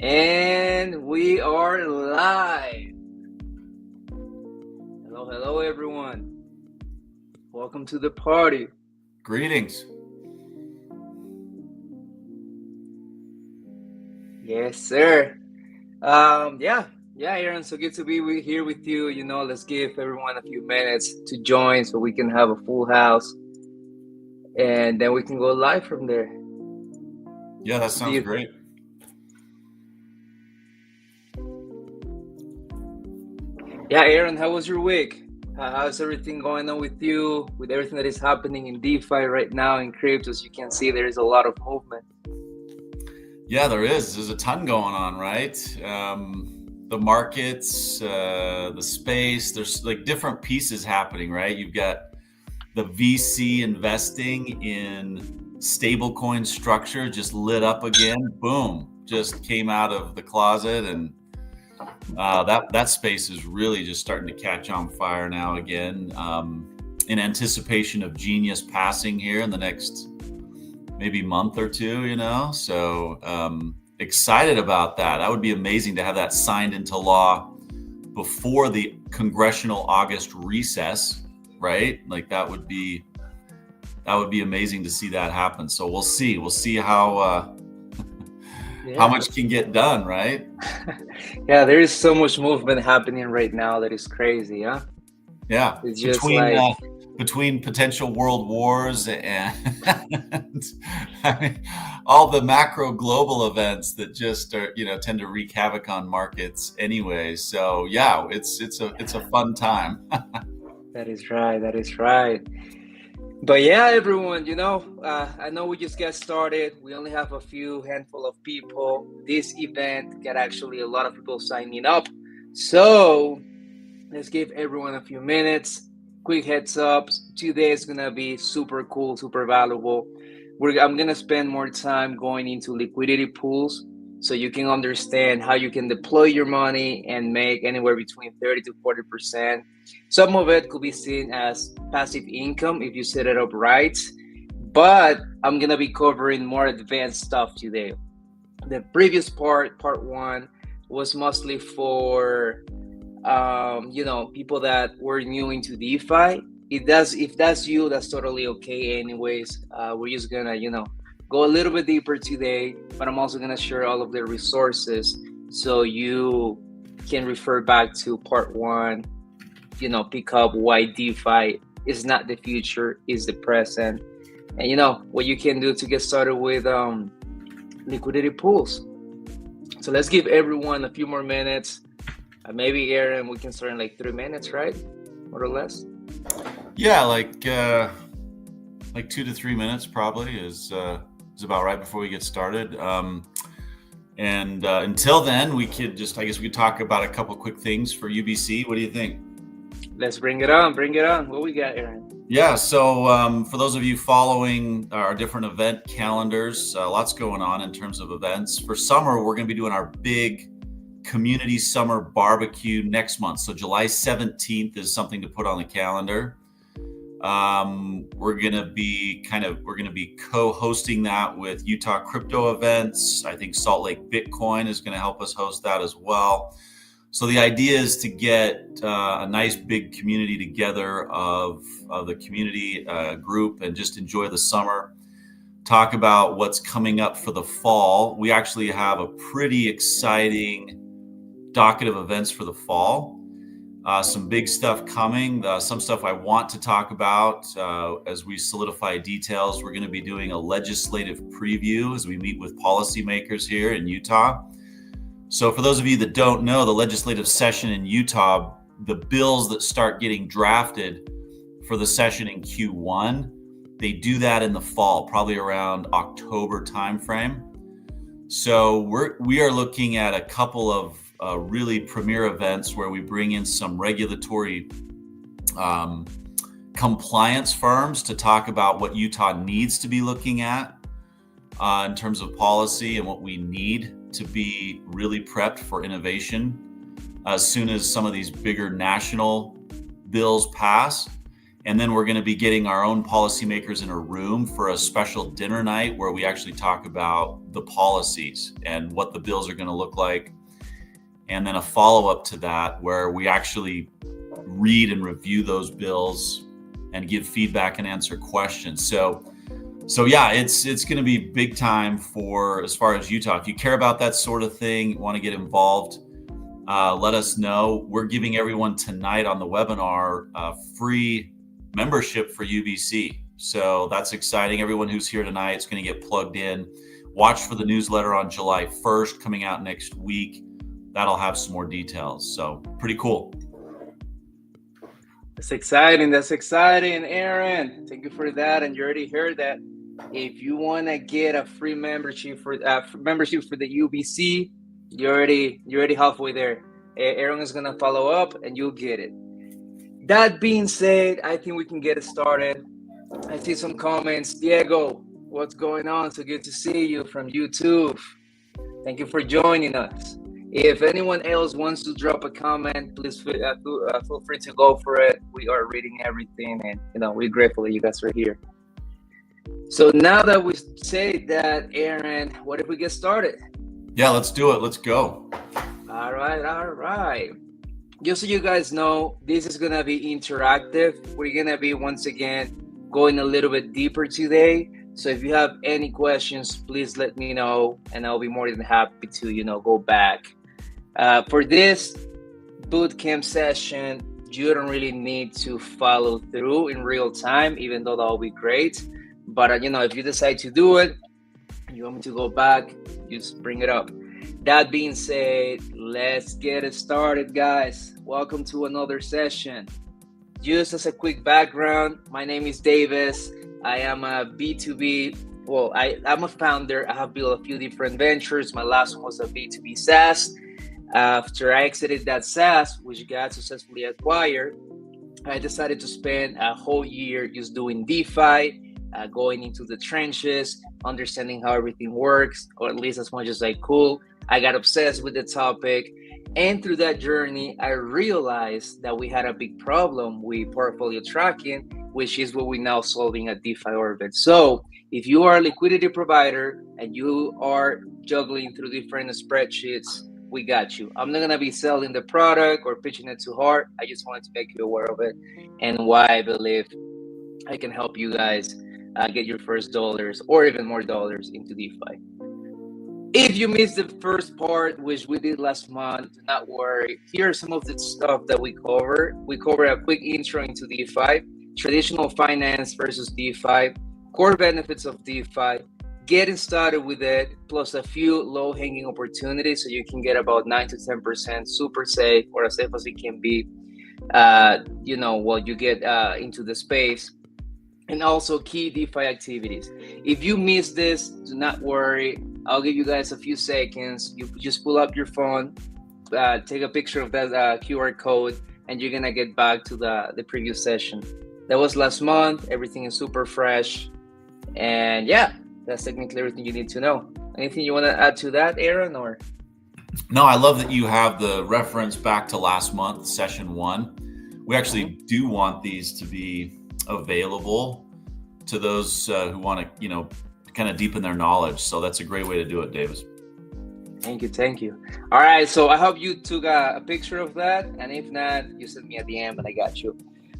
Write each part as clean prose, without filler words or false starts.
And we are live. Hello, everyone. Welcome to the party. Greetings. Yes, sir. Aaron. So good to be here with you. Let's give everyone a few minutes to join so we can have a full house, and then we can go live from there. Yeah, that sounds great. Yeah, Aaron, how was your week? How's everything going on with you, with everything that is happening in DeFi right now in crypto? As you can see, there is a lot of movement. Yeah, there is. There's a ton going on, right? The markets, the space, there's like different pieces happening, right? You've got the VC investing in stablecoin structure just lit up again. Boom, just came out of the closet, and that space is really just starting to catch on fire now again, in anticipation of Genius passing here in the next maybe month or two, so excited about that. That would be amazing to have that signed into law before the congressional August recess, right? Like that would be amazing to see that happen. So we'll see how much can get done, right? Yeah, there is so much movement happening right now that is crazy, huh? Yeah, it's just between potential world wars and I mean, all the macro global events that just are, tend to wreak havoc on markets anyway. So yeah, it's a fun time. That is right. But yeah, everyone, I know we just get started. We only have a handful of people. This event got actually a lot of people signing up. So let's give everyone a few minutes. Quick heads up, today is gonna be super cool, super valuable. I'm gonna spend more time going into liquidity pools so you can understand how you can deploy your money and make anywhere between 30 to 40%. Some of it could be seen as passive income if you set it up right, but I'm gonna be covering more advanced stuff today. The previous part one, was mostly for people that were new into DeFi. If that's you, that's totally okay. Anyways, we're just gonna go a little bit deeper today, but I'm also gonna share all of the resources so you can refer back to part one. Pick up why DeFi is not the future, is the present, and what you can do to get started with liquidity pools. So let's give everyone a few more minutes. Maybe Aaron, we can start in like 3 minutes, right? More or less. Yeah, like 2 to 3 minutes probably is about right before we get started. And until then, we could I guess we could talk about a couple quick things for UBC. What do you think? Let's bring it on. What we got, Aaron? Yeah, so for those of you following our different event calendars, lots going on in terms of events. For summer, we're going to be doing our big community summer barbecue next month. So July 17th is something to put on the calendar. We're going to be co-hosting that with Utah crypto events. I think Salt Lake Bitcoin is going to help us host that as well. So the idea is to get a nice big community together of the community group and just enjoy the summer. Talk about what's coming up for the fall. We actually have a pretty exciting docket of events for the fall. Some big stuff coming, some stuff I want to talk about as we solidify details. We're going to be doing a legislative preview as we meet with policymakers here in Utah. So for those of you that don't know, the legislative session in Utah, the bills that start getting drafted for the session in Q1, they do that in the fall, probably around October timeframe. So we are looking at a couple of really premier events where we bring in some regulatory compliance firms to talk about what Utah needs to be looking at in terms of policy and what we need to be really prepped for innovation as soon as some of these bigger national bills pass. And then we're going to be getting our own policymakers in a room for a special dinner night where we actually talk about the policies and what the bills are going to look like. And then a follow-up to that where we actually read and review those bills and give feedback and answer questions. So yeah, it's going to be big time for as far as Utah. If you care about that sort of thing, want to get involved, let us know. We're giving everyone tonight on the webinar free membership for UBC. So that's exciting. Everyone who's here tonight is going to get plugged in. Watch for the newsletter on July 1st coming out next week. That'll have some more details. So pretty cool. That's exciting. That's exciting, Aaron. Thank you for that. And you already heard that. If you want to get a free membership for the UBC, you're already halfway there. Aaron is gonna follow up, and you'll get it. That being said, I think we can get it started. I see some comments. Diego, what's going on? So good to see you from YouTube. Thank you for joining us. If anyone else wants to drop a comment, please feel free to go for it. We are reading everything, and we're grateful that you guys are here. So now that we say that, Aaron, what if we get started? Yeah, let's do it. Let's go. All right. Just so you guys know, this is going to be interactive. We're going to be, once again, going a little bit deeper today. So if you have any questions, please let me know, and I'll be more than happy to, go back. For this bootcamp session, you don't really need to follow through in real time, even though that'll be great. But, if you decide to do it, you want me to go back, just bring it up. That being said, let's get it started, guys. Welcome to another session. Just as a quick background, my name is Davis. I am a B2B, I'm a founder. I have built a few different ventures. My last one was a B2B SaaS. After I exited that SaaS, which got successfully acquired, I decided to spend a whole year just doing DeFi, going into the trenches, understanding how everything works, or at least as much as I could. I got obsessed with the topic. And through that journey, I realized that we had a big problem with portfolio tracking, which is what we're now solving at DeFi Orbit. So if you are a liquidity provider and you are juggling through different spreadsheets, we got you. I'm not going to be selling the product or pitching it too hard. I just wanted to make you aware of it and why I believe I can help you guys get your first dollars or even more dollars into DeFi. If you missed the first part, which we did last month, do not worry. Here are some of the stuff that we cover. We cover a quick intro into DeFi, traditional finance versus DeFi, core benefits of DeFi, getting started with it, plus a few low-hanging opportunities so you can get about 9 to 10% super safe, or as safe as it can be, while you get into the space. And also key DeFi activities. If you miss this, do not worry. I'll give you guys a few seconds. You just pull up your phone, take a picture of that QR code, and you're gonna get back to the previous session. That was last month. Everything is super fresh. And yeah, that's technically everything you need to know. Anything you want to add to that, Aaron? Or no, I love that you have the reference back to last month, session 1. We actually do want these to be available to those who want to, kind of deepen their knowledge. So that's a great way to do it, Davis. Thank you. All right, so I hope you took a picture of that, and if not, you send me at the end and I got you.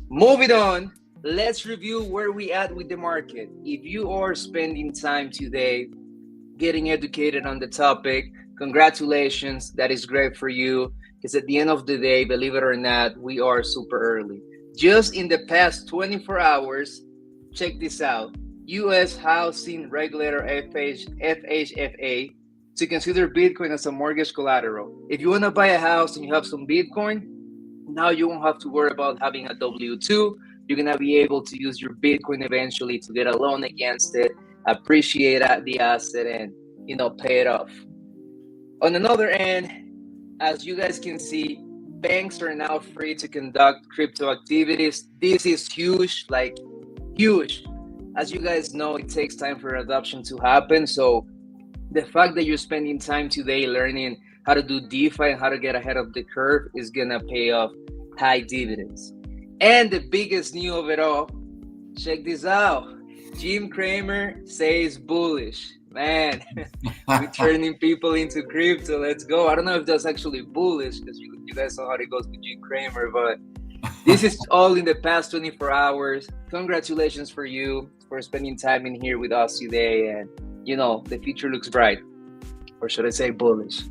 Moving on, let's review where we at with the market. If you are spending time today getting educated on the topic, congratulations, that is great for you, because at the end of the day, believe it or not, we are super early. Just in the past 24 hours, check this out. U.S. Housing Regulator FHFA to consider Bitcoin as a mortgage collateral. If you want to buy a house and you have some Bitcoin, now you won't have to worry about having a W-2. You're going to be able to use your Bitcoin eventually to get a loan against it, appreciate the asset, and pay it off. On another end, as you guys can see, banks are now free to conduct crypto activities. This is huge, huge. As you guys know, it takes time for adoption to happen. So the fact that you're spending time today learning how to do DeFi and how to get ahead of the curve is going to pay off high dividends. And the biggest news of it all, check this out. Jim Cramer says bullish. Man, we're turning people into crypto. Let's go. I don't know if that's actually bullish, because you guys know how it goes with Jim Cramer, but this is all in the past 24 hours. Congratulations for you for spending time in here with us today. And, you know, the future looks bright. Or should I say bullish?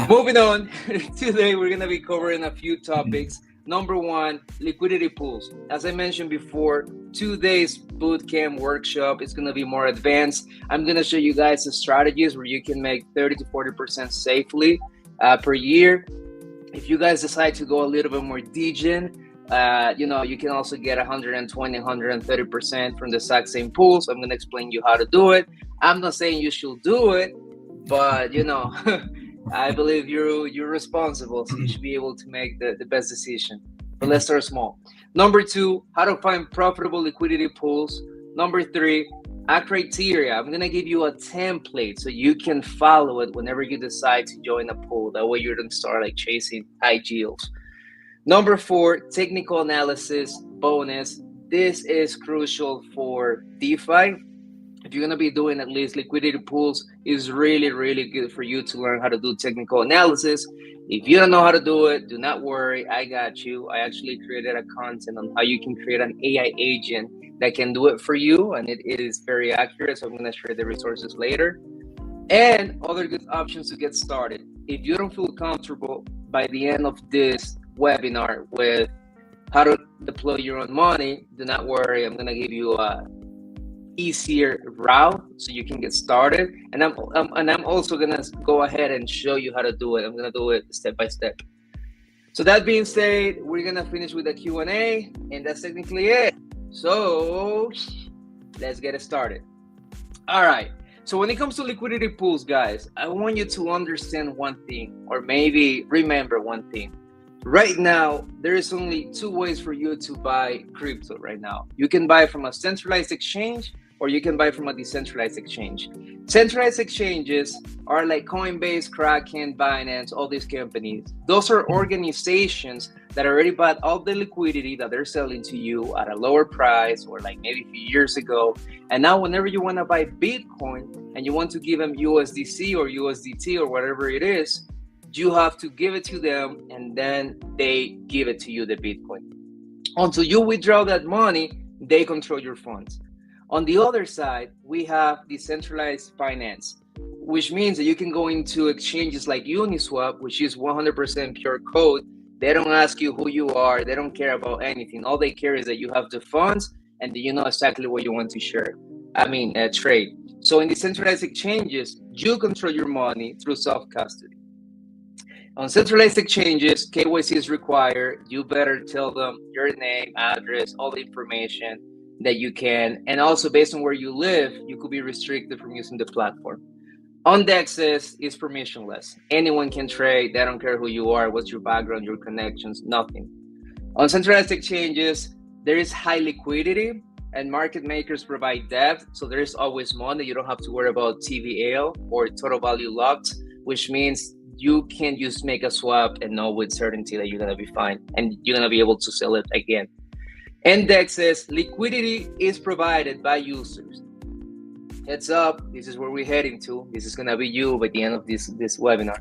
Moving on, today we're going to be covering a few topics. Number one, liquidity pools. As I mentioned before, 2 days bootcamp workshop is going to be more advanced. I'm going to show you guys the strategies where you can make 30 to 40% safely per year. If you guys decide to go a little bit more degen, you know, you can also get 120, 130% from the exact same pools. I'm going to explain you how to do it. I'm not saying you should do it, but, you know, I believe you're responsible, so you should be able to make the best decision. But let's start small. Number two, how to find profitable liquidity pools. Number three, a criteria. I'm gonna give you a template so you can follow it whenever you decide to join a pool. That way you don't start like chasing high yields. Number four, technical analysis bonus. This is crucial for DeFi. If you're going to be doing at least liquidity pools, is really, really good for you to learn how to do technical analysis. If you don't know how to do it, do not worry. I got you. I actually created a content on how you can create an AI agent that can do it for you. And it is very accurate. So I'm going to share the resources later. And other good options to get started. If you don't feel comfortable by the end of this webinar with how to deploy your own money, do not worry. I'm going to give you a easier route so you can get started, and I'm also gonna go ahead and show you how to do it. I'm gonna do it step by step. So that being said, we're gonna finish with the Q&A, and that's technically it. So let's get it started. All right, so when it comes to liquidity pools, guys, I want you to understand one thing, or maybe remember one thing. Right now, there is only two ways for you to buy crypto right now. You can buy from a centralized exchange, or you can buy from a decentralized exchange. Centralized exchanges are like Coinbase, Kraken, Binance, all these companies. Those are organizations that already bought all the liquidity that they're selling to you at a lower price, or like maybe a few years ago. And now whenever you want to buy Bitcoin and you want to give them USDC or USDT or whatever it is, you have to give it to them, and then they give it to you, the Bitcoin. Until you withdraw that money, they control your funds. On the other side, we have decentralized finance, which means that you can go into exchanges like Uniswap, which is 100% pure code. They don't ask you who you are. They don't care about anything. All they care is that you have the funds and that you know exactly what you want to trade. So in decentralized exchanges, you control your money through self-custody. On centralized exchanges, KYC is required. You better tell them your name, address, all the information that you can. And also based on where you live, you could be restricted from using the platform. On DEXs, it's permissionless. Anyone can trade. They don't care who you are, what's your background, your connections, nothing. On centralized exchanges, there is high liquidity and market makers provide depth. So there is always money. You don't have to worry about TVL or total value locked, which means you can just make a swap and know with certainty that you're going to be fine and you're going to be able to sell it again. Indexes, liquidity is provided by users. Heads up, this is where we're heading to. This is going to be you by the end of this webinar.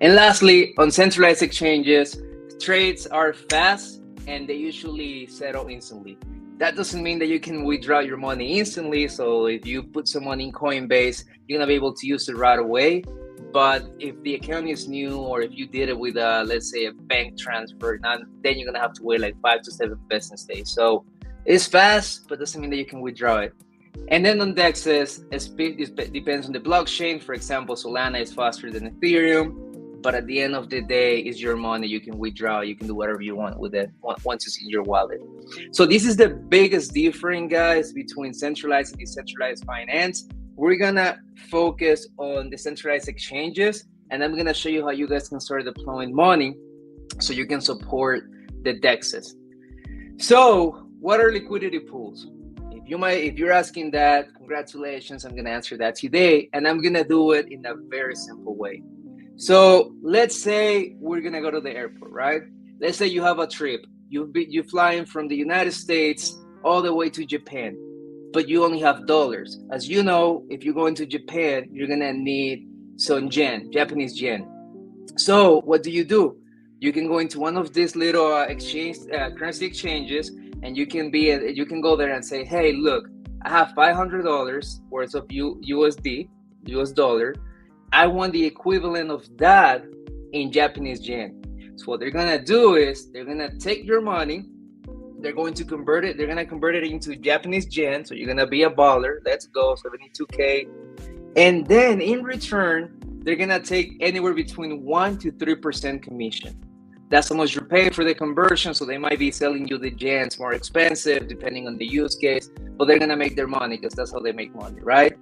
And lastly, on centralized exchanges, trades are fast and they usually settle instantly. That doesn't mean that you can withdraw your money instantly. So if you put some money in Coinbase, you're going to be able to use it right away. But if the account is new, or if you did it with let's say a bank transfer, then you're gonna have to wait like 5 to 7 business days. So it's fast, but doesn't mean that you can withdraw it. And then on DEXs, it depends on the blockchain. For example, Solana is faster than Ethereum, but at the end of the day, it's your money. You can withdraw, you can do whatever you want with it once it's in your wallet. So this is the biggest difference, guys, between centralized and decentralized finance. We're gonna focus on the centralized exchanges, and I'm gonna show you how you guys can start deploying money so you can support the DEXs. So what are liquidity pools? If you're asking that, congratulations, I'm gonna answer that today, and I'm gonna do it in a very simple way. So let's say we're gonna go to the airport, right? Let's say you have a trip You're flying from the United States all the way to Japan, but you only have dollars. As you know, if you're going to Japan, you're gonna need some yen, Japanese yen. So what do? You can go into one of these little currency exchanges, and you can go there and say, hey, look, I have $500 worth of US dollar. I want the equivalent of that in Japanese yen. So what they're gonna do is they're gonna take your money, they're going to convert it into Japanese yen. So you're gonna be a baller. Let's go, 72K. And then in return, they're gonna take anywhere between 1% to 3% commission. That's how much you're paying for the conversion. So they might be selling you the yens more expensive depending on the use case, but they're gonna make their money because that's how they make money, right?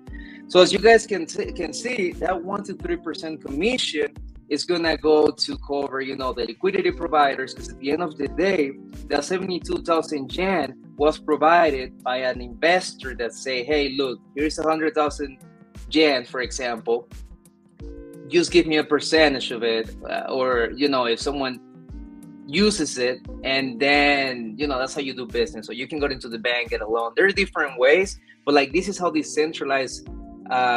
So as you guys can see, that 1% to 3% commission is gonna go to cover, the liquidity providers, because at the end of the day, that 72,000 yen was provided by an investor that say, hey, look, here's 100,000 yen, for example. Just give me a percentage of it, or if someone uses it, and then that's how you do business. So you can go into the bank, get a loan. There are different ways, but like this is how the centralized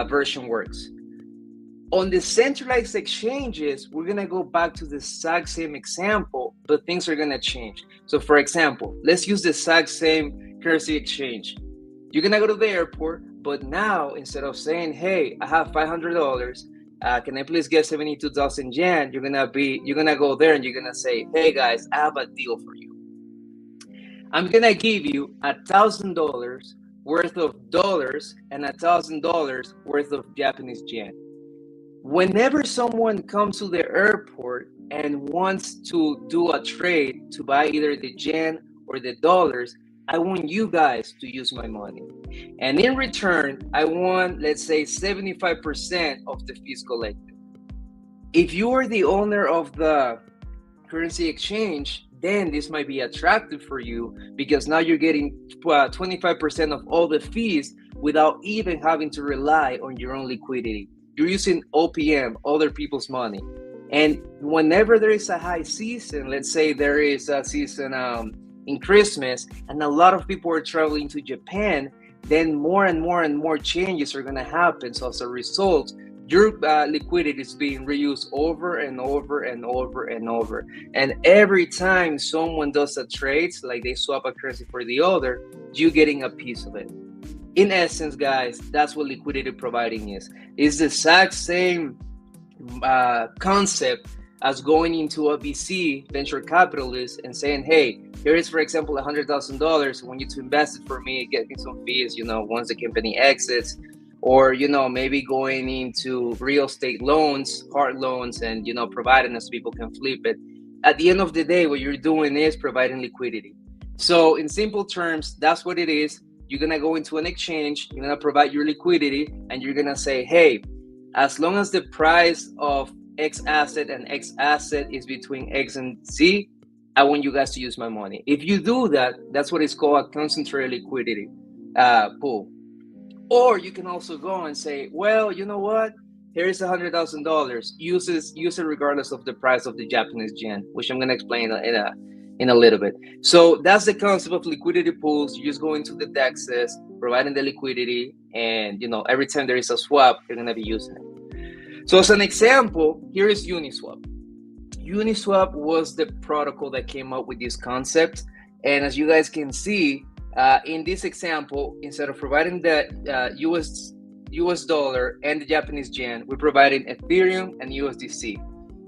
version works. On the centralized exchanges, we're gonna go back to the exact same example, but things are gonna change. So for example, let's use the exact same currency exchange. You're gonna go to the airport, but now instead of saying, hey, I have $500, can I please get 72,000 yen? You're gonna go there and you're gonna say, hey guys, I have a deal for you. I'm gonna give you $1,000 worth of dollars and $1,000 worth of Japanese yen. Whenever someone comes to the airport and wants to do a trade to buy either the yen or the dollars, I want you guys to use my money. And in return, I want, let's say, 75% of the fees collected. If you are the owner of the currency exchange, then this might be attractive for you because now you're getting 25% of all the fees without even having to rely on your own liquidity. You're using OPM, other people's money. And whenever there is a high season, let's say there is a season in Christmas, and a lot of people are traveling to Japan, then more and more changes are going to happen. So as a result, your liquidity is being reused over and over and over and over. And every time someone does a trade, like they swap a currency for the other, you're getting a piece of it. In essence, guys, that's what liquidity providing is. It's the exact same concept as going into a VC, venture capitalist, and saying, hey, here is, for example, $100,000. I want you to invest it for me, get me some fees, once the company exits. Or, maybe going into real estate loans, hard loans, and, providing us people can flip it. At the end of the day, what you're doing is providing liquidity. So in simple terms, that's what it is. You're going to go into an exchange, you're going to provide your liquidity, and you're going to say, hey, as long as the price of X asset and X asset is between X and Z, I want you guys to use my money. If you do that, that's what is called a concentrated liquidity pool. Or you can also go and say, well, you know what? Here's $100,000. Use it regardless of the price of the Japanese yen, which I'm going to explain in a little bit. So that's the concept of liquidity pools. You just go into the DEXs, providing the liquidity, and every time there is a swap, you're going to be using it. So as an example, here is Uniswap. Uniswap was the protocol that came up with this concept. And as you guys can see, in this example, instead of providing the US dollar and the Japanese yen, we're providing Ethereum and USDC.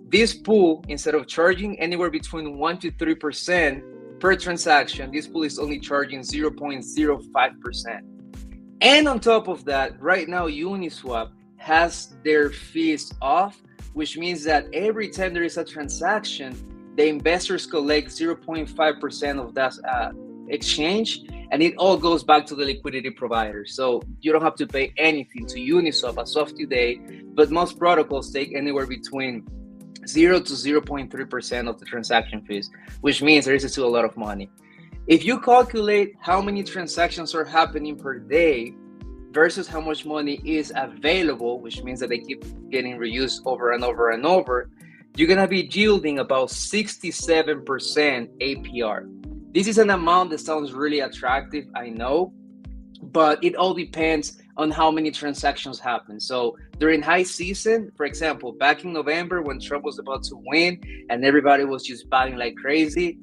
This pool, instead of charging anywhere between 1% to 3% per transaction, this pool is only charging 0.05%. And on top of that, right now, Uniswap has their fees off, which means that every time there is a transaction, the investors collect 0.5% of that exchange, and it all goes back to the liquidity provider. So you don't have to pay anything to Uniswap as of today, but most protocols take anywhere between 0 to 0.3% of the transaction fees, which means there is still a lot of money. If you calculate how many transactions are happening per day versus how much money is available, which means that they keep getting reused over and over and over, you're gonna be yielding about 67% APR. This is an amount that sounds really attractive, I know, but it all depends on how many transactions happen. So during high season, for example, back in November when Trump was about to win and everybody was just buying like crazy,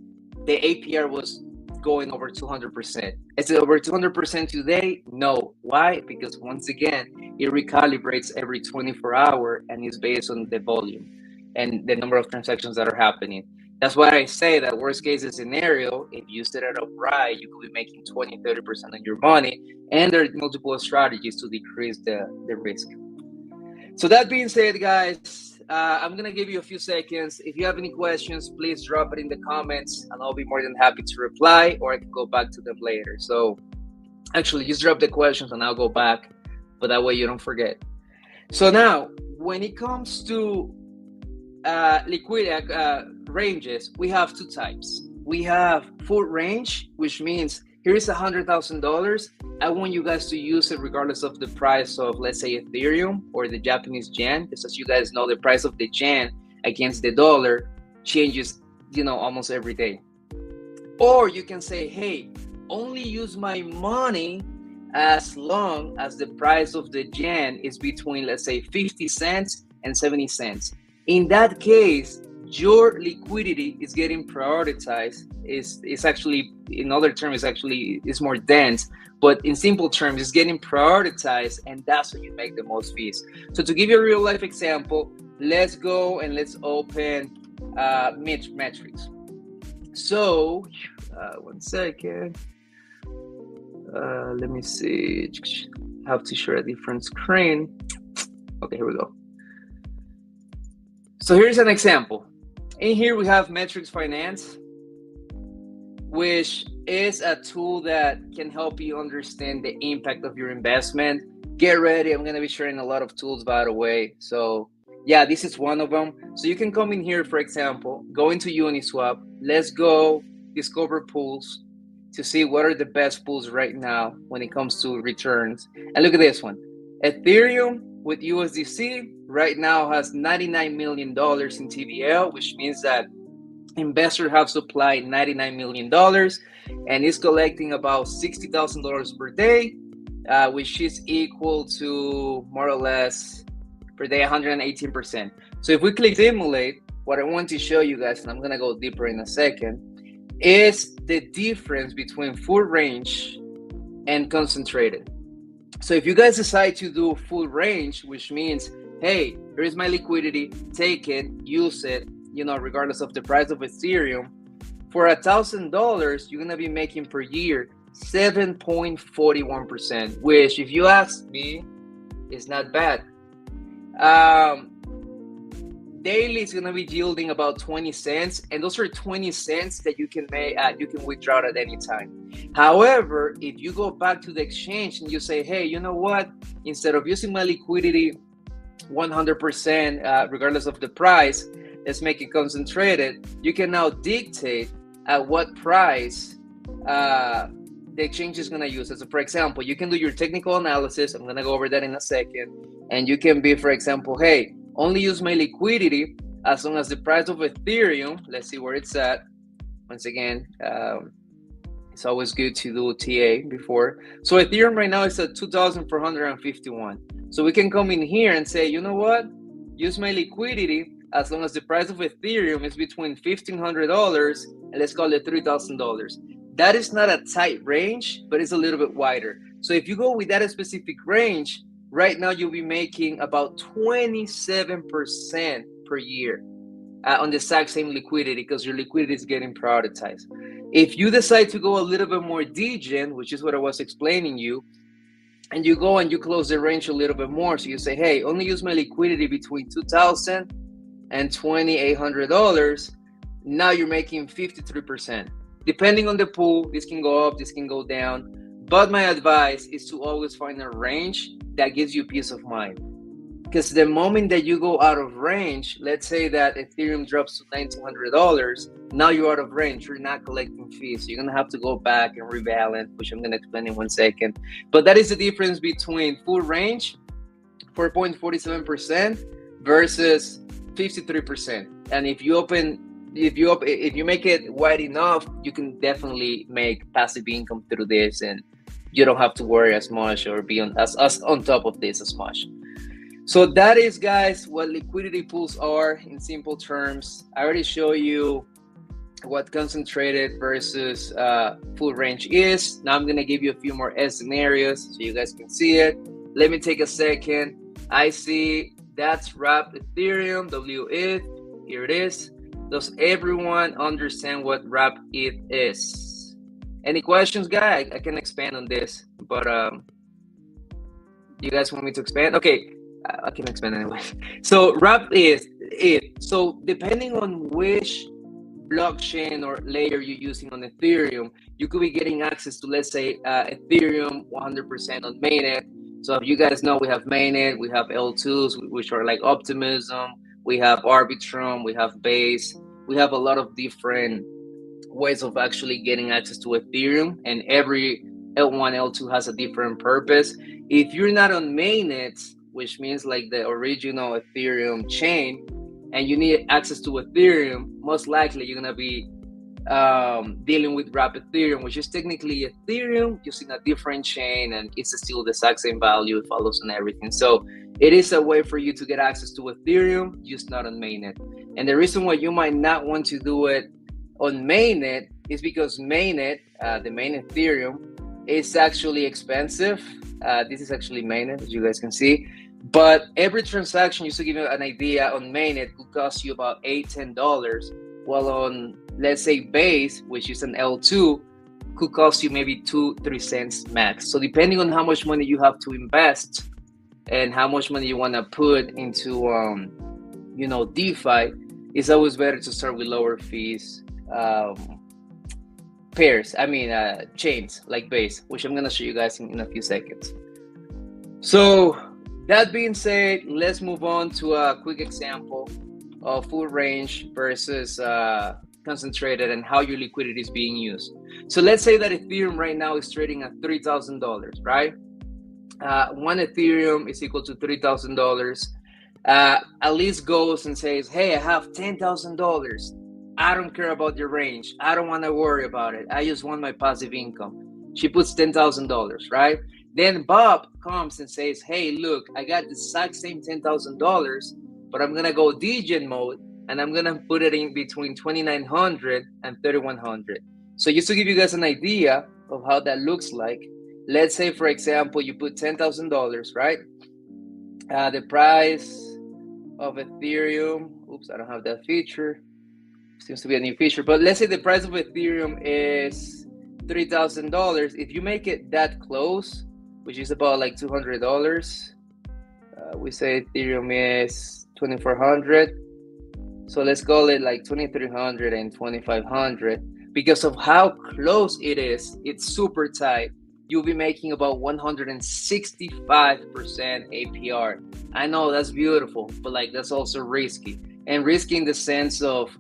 the APR was going over 200%. Is it over 200% today? No. Why? Because once again, it recalibrates every 24 hours and is based on the volume and the number of transactions that are happening. That's why I say that worst case scenario, if you set it up right, you could be making 20, 30% of your money, and there are multiple strategies to decrease the risk. So that being said, guys, I'm gonna give you a few seconds. If you have any questions, please drop it in the comments and I'll be more than happy to reply, or I can go back to them later. So actually just drop the questions and I'll go back, but that way you don't forget. So now, when it comes to liquidity ranges, we have two types. We have full range, which means here is $100,000. I want you guys to use it regardless of the price of, let's say, Ethereum or the Japanese yen, because as you guys know, the price of the yen against the dollar changes, almost every day. Or you can say, hey, only use my money as long as the price of the yen is between, let's say, 50 cents and 70 cents. In that case, your liquidity is getting prioritized. It's actually, in other terms, it's more dense, but in simple terms, it's getting prioritized, and that's when you make the most fees. So to give you a real life example, let's go and let's open metrics. So, one second. Let me see. I have to share a different screen. Okay, here we go. So here's an example. In here we have Metrics Finance, which is a tool that can help you understand the impact of your investment. Get ready, I'm gonna be sharing a lot of tools, by the way. So yeah, this is one of them. So you can come in here, for example, go into Uniswap. Let's go discover pools to see what are the best pools right now when it comes to returns. And look at this one. Ethereum with USDC right now has $99 million in TVL, which means that investors have supplied $99 million and is collecting about $60,000 per day, which is equal to more or less per day 118%. So if we click simulate, what I want to show you guys, and I'm gonna go deeper in a second, is the difference between full range and concentrated. So if you guys decide to do full range, which means, hey, here's my liquidity, take it, use it, regardless of the price of Ethereum, for $1,000, you're gonna be making per year 7.41%, which, if you ask me, is not bad. Daily is gonna be yielding about 20 cents, and those are 20 cents that you can make, you can withdraw at any time. However, if you go back to the exchange and you say, hey, you know what? Instead of using my liquidity 100%, regardless of the price, let's make it concentrated. You can now dictate at what price the exchange is gonna use it. So for example, you can do your technical analysis. I'm gonna go over that in a second. And you can be, for example, hey, only use my liquidity as long as the price of Ethereum, let's see where it's at. Once again, it's always good to do TA before. So Ethereum right now is at 2,451. So we can come in here and say, you know what? Use my liquidity as long as the price of Ethereum is between $1,500 and let's call it $3,000. That is not a tight range, but it's a little bit wider. So if you go with that specific range, right now you'll be making about 27% per year on the exact same liquidity, because your liquidity is getting prioritized. If you decide to go a little bit more degen, which is what I was explaining you, and you go and you close the range a little bit more, so you say, hey, only use my liquidity between $2,000 and $2,800, now you're making 53%. Depending on the pool, this can go up, this can go down, but my advice is to always find a range that gives you peace of mind. Because the moment that you go out of range, let's say that Ethereum drops to $1,900, now you're out of range, you're not collecting fees. So you're gonna have to go back and rebalance, which I'm gonna explain in 1 second. But that is the difference between full range, 4.47% versus 53%. And if you make it wide enough, you can definitely make passive income through this, and you don't have to worry as much or be on top of this as much. So that is, guys, what liquidity pools are in simple terms. I already show you what concentrated versus full range is. Now I'm gonna give you a few more scenarios so you guys can see it. Let me take a second. I see that's wrap Ethereum, WETH. Here it is. Does everyone understand what wrap ETH is? Any questions, guys? I can expand on this, but you guys want me to expand? Okay, I can expand anyway. So wrap is ETH. So depending on which blockchain or layer you're using on Ethereum, you could be getting access to, let's say, Ethereum 100% on mainnet. So if you guys know, we have mainnet, we have L2s, which are like Optimism, we have Arbitrum, we have Base, we have a lot of different ways of actually getting access to Ethereum, and every L1, L2 has a different purpose. If you're not on mainnet, which means like the original Ethereum chain, and you need access to Ethereum, most likely you're gonna be dealing with wrap Ethereum, which is technically Ethereum using a different chain, and it's still the exact same value, it follows and everything. So it is a way for you to get access to Ethereum, just not on mainnet. And the reason why you might not want to do it on mainnet is because mainnet, the main Ethereum, is actually expensive. This is actually mainnet, as you guys can see. But every transaction, just to give you an idea, on mainnet could cost you about $8-10, while on, let's say, Base, which is an L2, could cost you maybe 2-3 cents max. So depending on how much money you have to invest and how much money you want to put into DeFi, it's always better to start with lower fees chains like Base, which I'm going to show you guys in a few seconds. So that being said, let's move on to a quick example of full range versus concentrated and how your liquidity is being used. So let's say that Ethereum right now is trading at $3,000, right? One Ethereum is equal to $3,000. Elise goes and says, hey, I have $10,000. I don't care about your range. I don't want to worry about it. I just want my passive income. She puts $10,000, right? Then Bob comes and says, hey, look, I got the exact same $10,000, but I'm going to go degen mode, and I'm going to put it in between 2,900 and 3,100. So just to give you guys an idea of how that looks like, let's say, for example, you put $10,000, right? The price of Ethereum, oops, I don't have that feature. Seems to be a new feature, but let's say the price of Ethereum is $3,000. If you make it that close, which is about like $200, we say Ethereum is 2,400. So let's call it like 2,300 and 2,500. Because of how close it is, it's super tight. You'll be making about 165% APR. I know that's beautiful, but like that's also risky. And risky in the sense of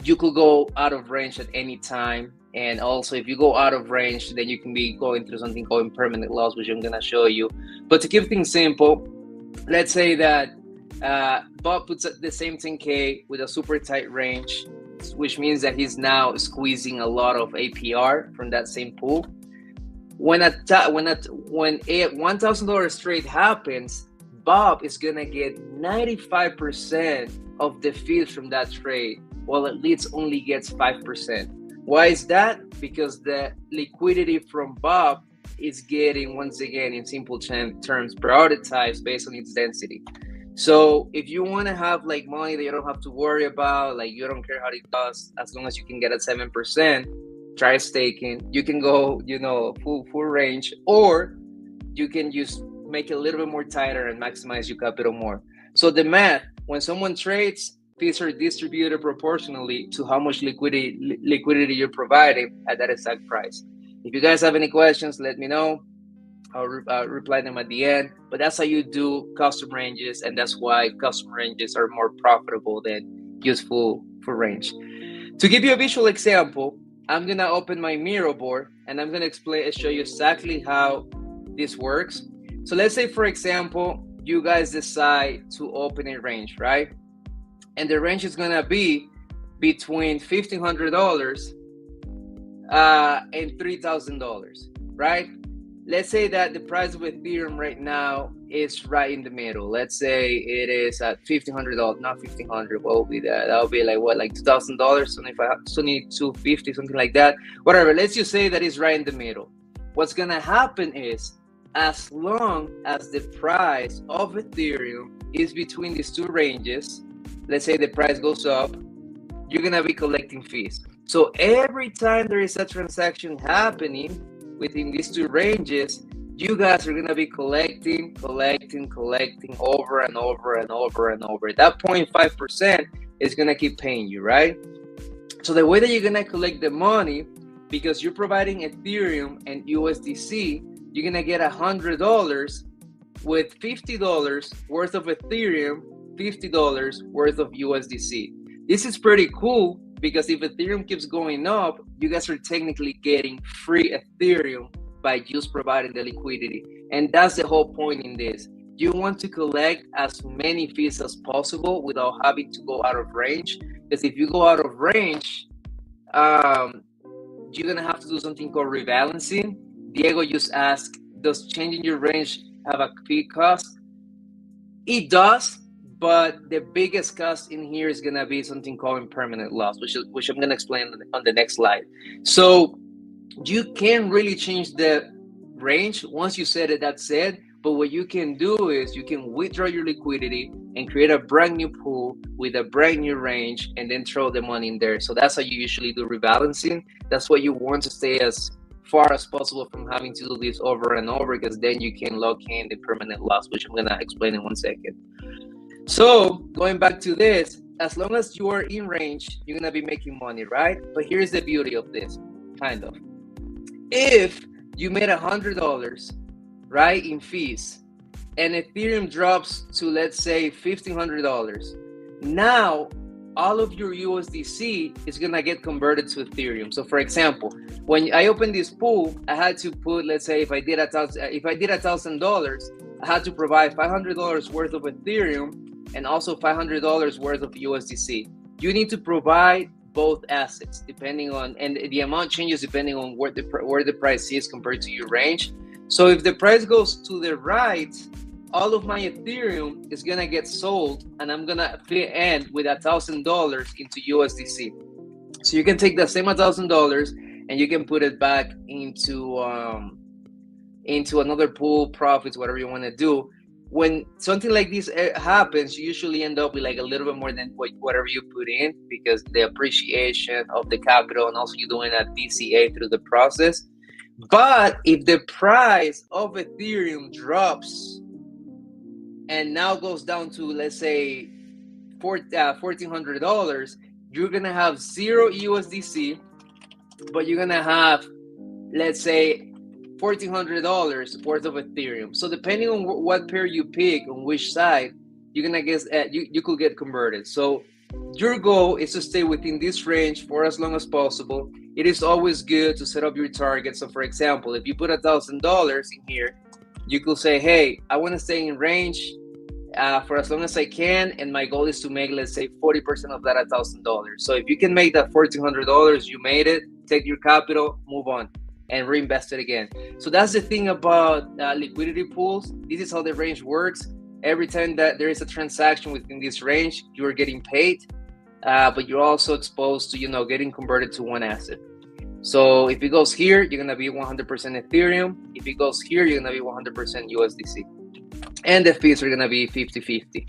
you could go out of range at any time. And also, if you go out of range, then you can be going through something called impermanent loss, which I'm going to show you. But to keep things simple, let's say that Bob puts the same 10K with a super tight range, which means that he's now squeezing a lot of APR from that same pool. When a $1,000 trade happens, Bob is going to get 95% of the fees from that trade, while Elite only gets 5%. Why is that? Because the liquidity from Bob is getting, once again, in simple terms, prioritized based on its density. So if you want to have like money that you don't have to worry about, like you don't care how it does, as long as you can get at 7%, try staking. You can go, full range, or you can just make it a little bit more tighter and maximize your capital more. So the math, when someone trades, fees are distributed proportionally to how much liquidity you're providing at that exact price. If you guys have any questions, let me know. I'll reply them at the end. But that's how you do custom ranges, and that's why custom ranges are more profitable than useful for range. To give you a visual example, I'm gonna open my Miro board and I'm gonna show you exactly how this works. So let's say, for example, you guys decide to open a range, right? and the range is gonna be between $1,500 and $3,000, right? Let's say that the price of Ethereum right now is right in the middle. Let's say it is at $1,500, not $1,500. What will be that? That will be like what, like $2,000, $2,250, something like that. Whatever. Let's just say that it's right in the middle. What's gonna happen is, as long as the price of Ethereum is between these two ranges, let's say the price goes up, you're gonna be collecting fees. So every time there is a transaction happening within these two ranges, you guys are gonna be collecting over and over and over and over. That 0.5% is gonna keep paying you, right? So the way that you're gonna collect the money, because you're providing Ethereum and USDC, you're gonna get $100 with $50 worth of Ethereum, $50 worth of USDC. This is pretty cool, because if Ethereum keeps going up, you guys are technically getting free Ethereum by just providing the liquidity. And that's the whole point in this. You want to collect as many fees as possible without having to go out of range. Because if you go out of range, you're gonna have to do something called rebalancing. Diego just asked, does changing your range have a fee cost? It does, but the biggest cost in here is gonna be something called impermanent loss, which I'm gonna explain on the next slide. So you can't really change the range once you set it, that's it. But what you can do is you can withdraw your liquidity and create a brand new pool with a brand new range, and then throw the money in there. So that's how you usually do rebalancing. That's why you want to stay as far as possible from having to do this over and over, because then you can lock in the permanent loss, which I'm gonna explain in 1 second. So going back to this, as long as you are in range, you're gonna be making money, right? But here's the beauty of this, kind of. If you made $100, right, in fees, and Ethereum drops to, let's say, $1,500, now all of your USDC is gonna get converted to Ethereum. So for example, when I opened this pool, I had to put, let's say, if I did $1,000, I had to provide $500 worth of Ethereum and also $500 worth of USDC. You need to provide both assets depending on, and the amount changes depending on where the price is compared to your range. So if the price goes to the right, all of my Ethereum is gonna get sold, and I'm gonna end with $1,000 into USDC. So you can take the same $1,000 and you can put it back into another pool, profits, whatever you want to do. When something like this happens, you usually end up with like a little bit more than whatever you put in, because the appreciation of the capital, and also you're doing a DCA through the process. But if the price of Ethereum drops and now goes down to, let's say, $1,400, you're gonna have 0 USDC, but you're gonna have, let's say, $1,400 worth of Ethereum. So depending on what pair you pick, on which side, you're gonna get, you could get converted. So your goal is to stay within this range for as long as possible. It is always good to set up your target. So for example, if you put $1,000 in here, you could say, hey, I want to stay in range for as long as I can, and my goal is to make, let's say, 40% of that $1,000. So if you can make that $1,400, you made it. Take your capital, move on, and reinvest it again. So that's the thing about liquidity pools. This is how the range works. Every time that there is a transaction within this range, you are getting paid, but you're also exposed to, getting converted to one asset. So if it goes here, you're gonna be 100% Ethereum. If it goes here, you're gonna be 100% USDC. And the fees are gonna be 50-50.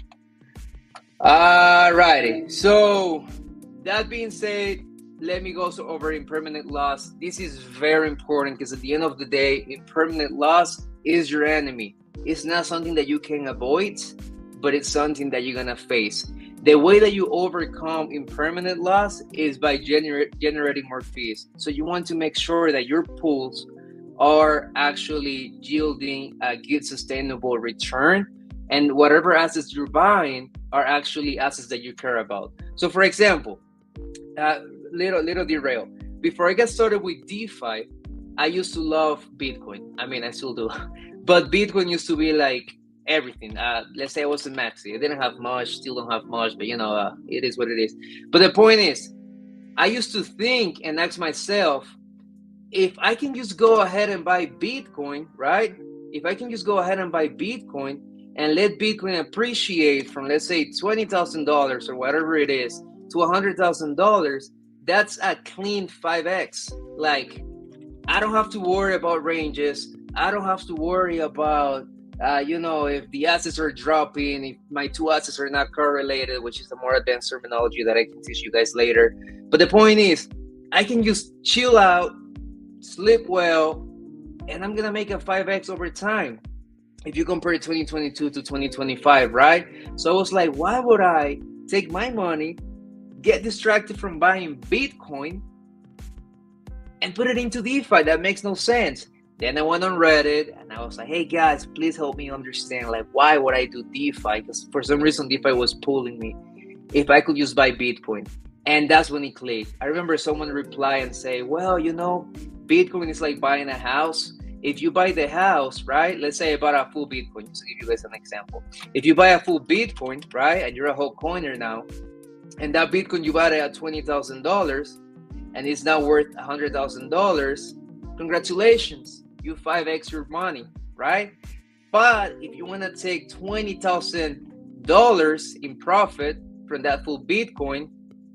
Alrighty, so that being said, let me go over impermanent loss. This is very important, because at the end of the day, impermanent loss is your enemy. It's not something that you can avoid, but it's something that you're gonna face. The way that you overcome impermanent loss is by generating more fees. So you want to make sure that your pools are actually yielding a good sustainable return, and whatever assets you're buying are actually assets that you care about. So for example, little derail. Before I got started with DeFi, I used to love Bitcoin. I mean, I still do. But Bitcoin used to be like everything. Let's say I was a maxi. I didn't have much, still don't have much, but it is what it is. But the point is, I used to think and ask myself, if I can just go ahead and buy Bitcoin, right? If I can just go ahead and buy Bitcoin and let Bitcoin appreciate from, let's say, $20,000 or whatever it is to $100,000, that's a clean 5x. Like, I don't have to worry about ranges. I don't have to worry about, if the assets are dropping, if my two assets are not correlated, which is a more advanced terminology that I can teach you guys later. But the point is, I can just chill out, sleep well, and I'm gonna make a 5x over time if you compare 2022 to 2025, right? So I was like, why would I take my money, get distracted from buying Bitcoin, and put it into DeFi? That makes no sense. Then I went on Reddit and I was like, hey guys, please help me understand, like, why would I do DeFi? Because for some reason DeFi was pulling me if I could just buy Bitcoin. And that's when it clicked. I remember someone reply and say, well, Bitcoin is like buying a house. If you buy the house, right? Let's say I bought a full Bitcoin, just to give you guys an example. If you buy a full Bitcoin, right, and you're a whole coiner now, and that Bitcoin you bought it at $20,000 and it's now worth $100,000, congratulations, you 5x your money, right? But if you want to take $20,000 in profit from that full Bitcoin,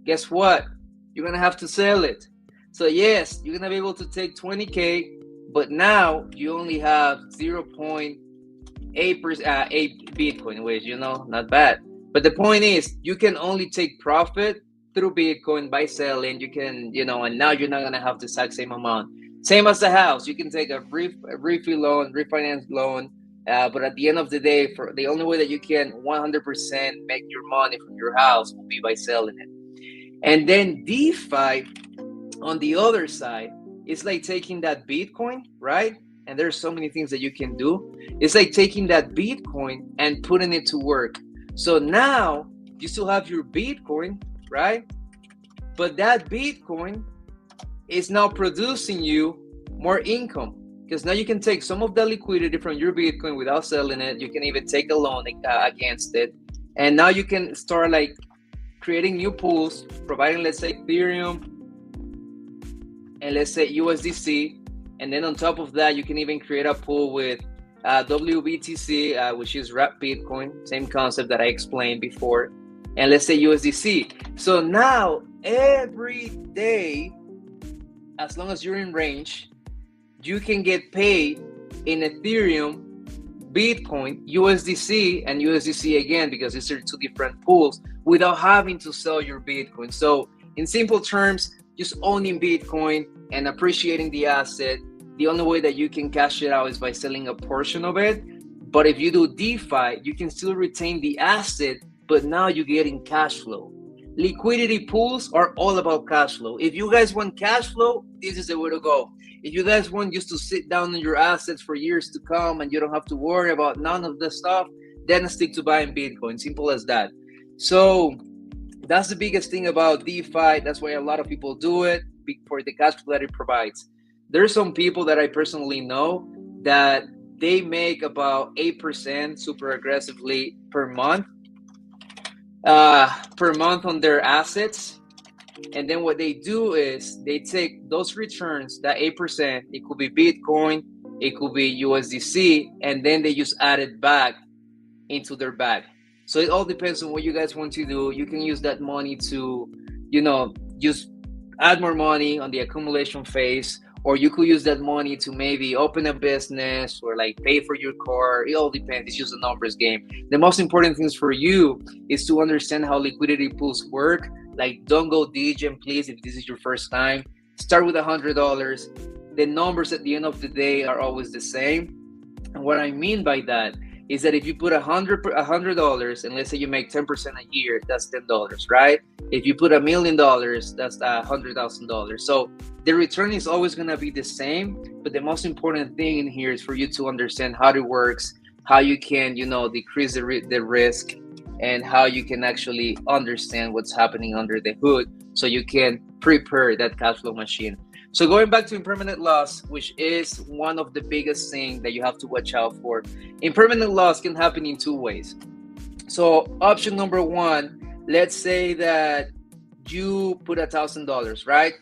guess what? You're going to have to sell it. So yes, you're going to be able to take 20K, but now you only have 0.8 Bitcoin, which, not bad. But the point is, you can only take profit through Bitcoin by selling. You can, and now you're not going to have the exact same amount. Same as the house. You can take a refinance loan. But at the end of the day, for the only way that you can 100% make your money from your house will be by selling it. And then DeFi, on the other side, it's like taking that Bitcoin, right? And there's so many things that you can do. It's like taking that Bitcoin and putting it to work. So now you still have your Bitcoin, right? But that Bitcoin is now producing you more income, because now you can take some of the liquidity from your Bitcoin without selling it. You can even take a loan against it. And now you can start like creating new pools, providing, let's say, Ethereum and let's say USDC. And then on top of that, you can even create a pool with WBTC, which is wrapped Bitcoin, same concept that I explained before. And let's say USDC. So now every day, as long as you're in range, you can get paid in Ethereum, Bitcoin, USDC, and USDC again, because these are two different pools, without having to sell your Bitcoin. So in simple terms, just owning Bitcoin and appreciating the asset. The only way that you can cash it out is by selling a portion of it. But if you do DeFi, you can still retain the asset, but now you're getting cash flow. Liquidity pools are all about cash flow. If you guys want cash flow, this is the way to go. If you guys want just to sit down on your assets for years to come and you don't have to worry about none of the stuff, then stick to buying Bitcoin. Simple as that. So that's the biggest thing about DeFi. That's why a lot of people do it, for the cash flow that it provides. There's some people that I personally know that they make about 8% super aggressively per month on their assets. And then what they do is they take those returns, that 8%, it could be Bitcoin, it could be USDC, and then they just add it back into their bag. So it all depends on what you guys want to do. You can use that money to, just add more money on the accumulation phase, or you could use that money to maybe open a business or like pay for your car. It all depends. It's just a numbers game. The most important things for you is to understand how liquidity pools work. Like, don't go degen, please, if this is your first time. Start with $100. The numbers at the end of the day are always the same. And what I mean by that is that if you put $100 and let's say you make 10% a year, that's $10, right? If you put $1 million, that's $100,000. So the return is always going to be the same. But the most important thing in here is for you to understand how it works, how you can, decrease the risk, and how you can actually understand what's happening under the hood so you can prepare that cash flow machine. So going back to impermanent loss, which is one of the biggest things that you have to watch out for. Impermanent loss can happen in two ways. So option number one, let's say that you put $1,000, right?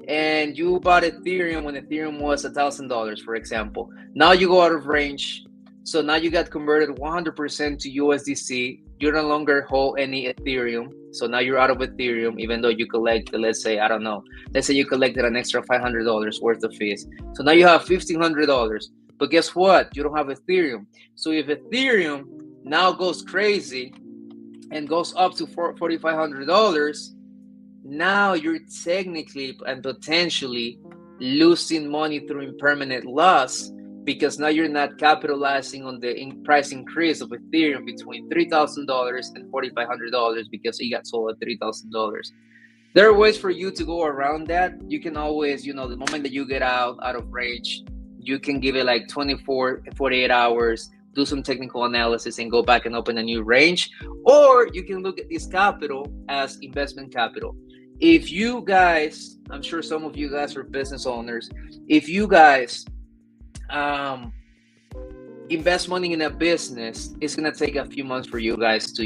And you bought Ethereum when Ethereum was $1,000, for example. Now you go out of range. So now you got converted 100% to USDC. You no longer hold any Ethereum. So now you're out of Ethereum, even though you collect, let's say, I don't know, let's say you collected an extra $500 worth of fees. So now you have $1,500. But guess what? You don't have Ethereum. So if Ethereum now goes crazy and goes up to $4,500, now you're technically and potentially losing money through impermanent loss, because now you're not capitalizing on the price increase of Ethereum between $3,000 and $4,500 because it got sold at $3,000. There are ways for you to go around that. You can always, the moment that you get out of range, you can give it like 24, 48 hours, do some technical analysis and go back and open a new range. Or you can look at this capital as investment capital. If you guys, I'm sure some of you guys are business owners, if you guys invest money in a business, it's gonna take a few months for you guys to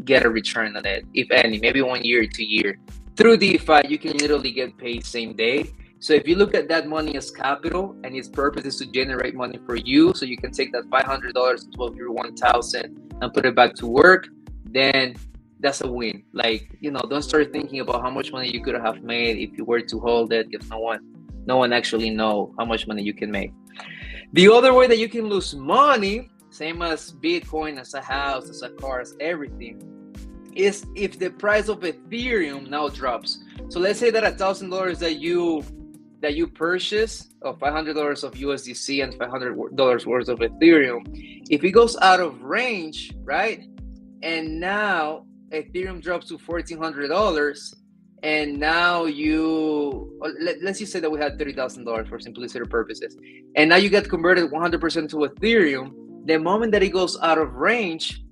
get a return on it, if any, maybe 1 year, 2 years. Through DeFi, you can literally get paid same day. So if you look at that money as capital and its purpose is to generate money for you, so you can take that $500 of your 1,000 and put it back to work, then that's a win. Like, don't start thinking about how much money you could have made if you were to hold it, because no one actually know how much money you can make. The other way that you can lose money, same as Bitcoin, as a house, as a car, as everything, is if the price of Ethereum now drops. So let's say that $1,000 that you purchase of $500 of USDC and $500 worth of Ethereum, if it goes out of range, right? And now Ethereum drops to $1,400, and now let's just say that we had $30,000 for simplicity purposes, and now you get converted 100% to Ethereum. The moment that it goes out of range,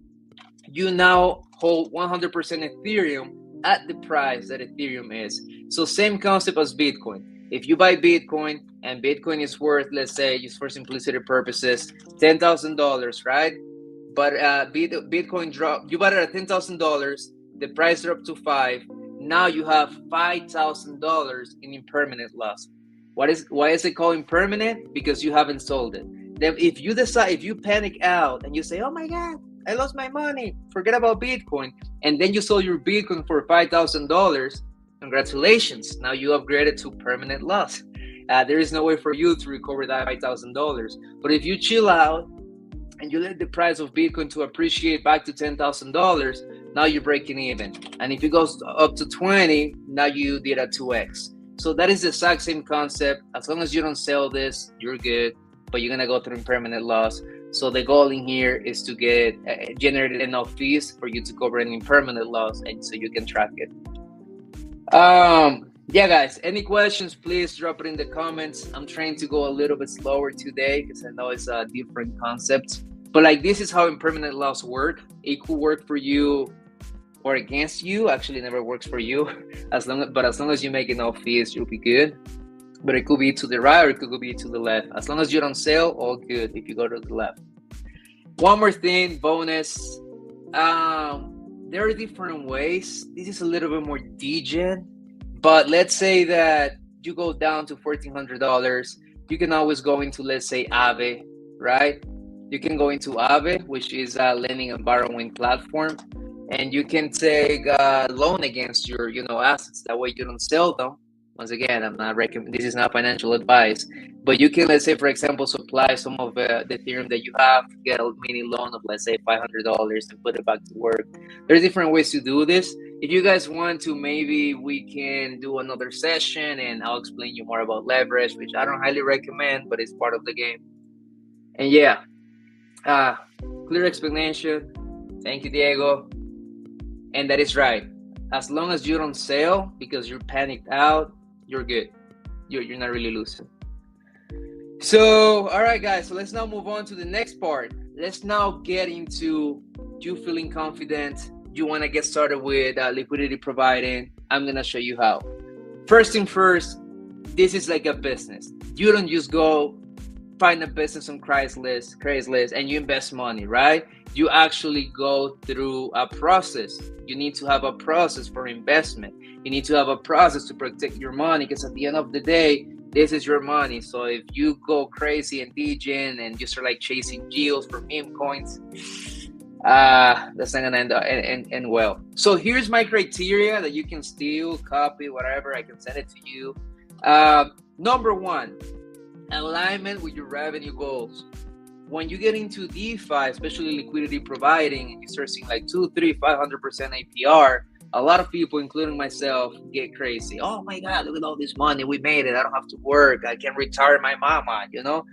you now hold 100% Ethereum at the price that Ethereum is. So same concept as Bitcoin. If you buy Bitcoin and Bitcoin is worth, let's say, just for simplicity purposes, $10,000, right? But Bitcoin dropped, you bought it at $10,000, the price dropped to $5,000. Now you have $5,000 in impermanent loss. Why is it called impermanent? Because you haven't sold it. Then if you panic out and you say, oh my God, I lost my money, forget about Bitcoin, and then you sold your Bitcoin for $5,000, congratulations, now you upgraded to permanent loss. There is no way for you to recover that $5,000. But if you chill out and you let the price of Bitcoin to appreciate back to $10,000, now you're breaking even. And if it goes up to 20, now you did a 2x. So that is the exact same concept. As long as you don't sell this, you're good, but you're gonna go through impermanent loss. So the goal in here is to get generated enough fees for you to cover an impermanent loss, and so you can track it. Yeah, guys, any questions, please drop it in the comments. I'm trying to go a little bit slower today because I know it's a different concept. But like, this is how impermanent loss work. It could work for you or against you. Actually, it never works for you. As long as you make enough fees, you'll be good. But it could be to the right or it could be to the left. As long as you don't sell, all good if you go to the left. One more thing, bonus. There are different ways. This is a little bit more degen. But let's say that you go down to $1,400. You can always go into, let's say, Aave, right? You can go into Aave, which is a lending and borrowing platform. And you can take a loan against your, assets. That way you don't sell them. Once again, I'm not recommending, this is not financial advice, but you can, let's say, for example, supply some of the Ethereum that you have, get a mini loan of, let's say, $500 and put it back to work. There's different ways to do this. If you guys want to, maybe we can do another session and I'll explain you more about leverage, which I don't highly recommend, but it's part of the game. And yeah, clear explanation. Thank you, Diego. And that is right. As long as you don't sell because you're panicked out, you're good. You're not really losing. So, all right, guys. So let's now move on to the next part. Let's now get into you feeling confident. You want to get started with liquidity providing. I'm going to show you how. First thing first, this is like a business. You don't just go find a business on Craigslist, and you invest money, right? You actually go through a process. You need to have a process for investment. You need to have a process to protect your money, because at the end of the day, this is your money. So if you go crazy and degen and you start like chasing yields for meme coins, that's not gonna end well. So here's my criteria that you can steal, copy, whatever. I can send it to you. Number one, alignment with your revenue goals. When you get into DeFi, especially liquidity providing, and you start seeing like 2, 3, 500% APR, a lot of people, including myself, get crazy. Oh my God, look at all this money. We made it. I don't have to work. I can retire my mama, you know?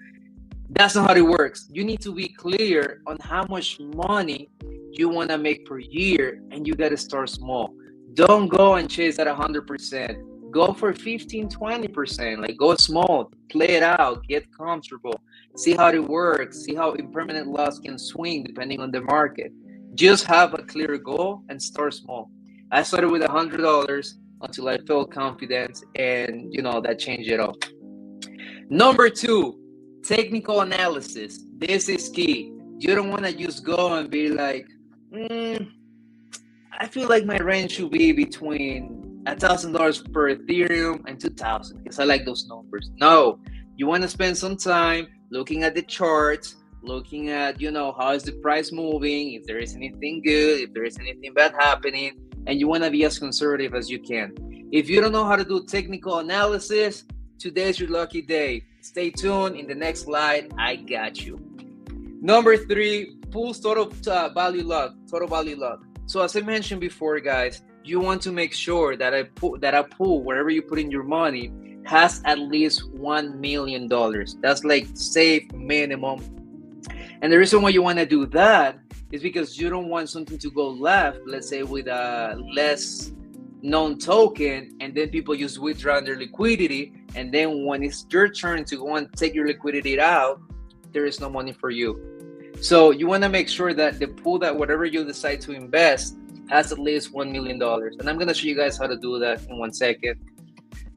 That's not how it works. You need to be clear on how much money you want to make per year, and you got to start small. Don't go and chase at 100%. Go for 15, 20%. Like, go small, play it out, get comfortable, see how it works, see how impermanent loss can swing depending on the market. Just have a clear goal and start small. I started with $100 until I felt confident, and that changed it all. Number two, technical analysis. This is key. You don't want to just go and be like, I feel like my range should be between $1,000 per Ethereum and 2,000 because I like those numbers. No, you want to spend some time looking at the charts, looking at, how is the price moving, if there is anything good, if there is anything bad happening, and you want to be as conservative as you can. If you don't know how to do technical analysis, today's your lucky day. Stay tuned. In the next slide, I got you. Number three, Pool's total value lock. So as I mentioned before, guys, you want to make sure that a pool, wherever you put in your money, has at least $1 million. That's like safe minimum. And the reason why you want to do that is because you don't want something to go left, let's say with a less known token, and then people just withdraw their liquidity, and then when it's your turn to go and take your liquidity out, there is no money for you. So you want to make sure that the pool, that whatever you decide to invest, has at least $1 million. And I'm going to show you guys how to do that in 1 second.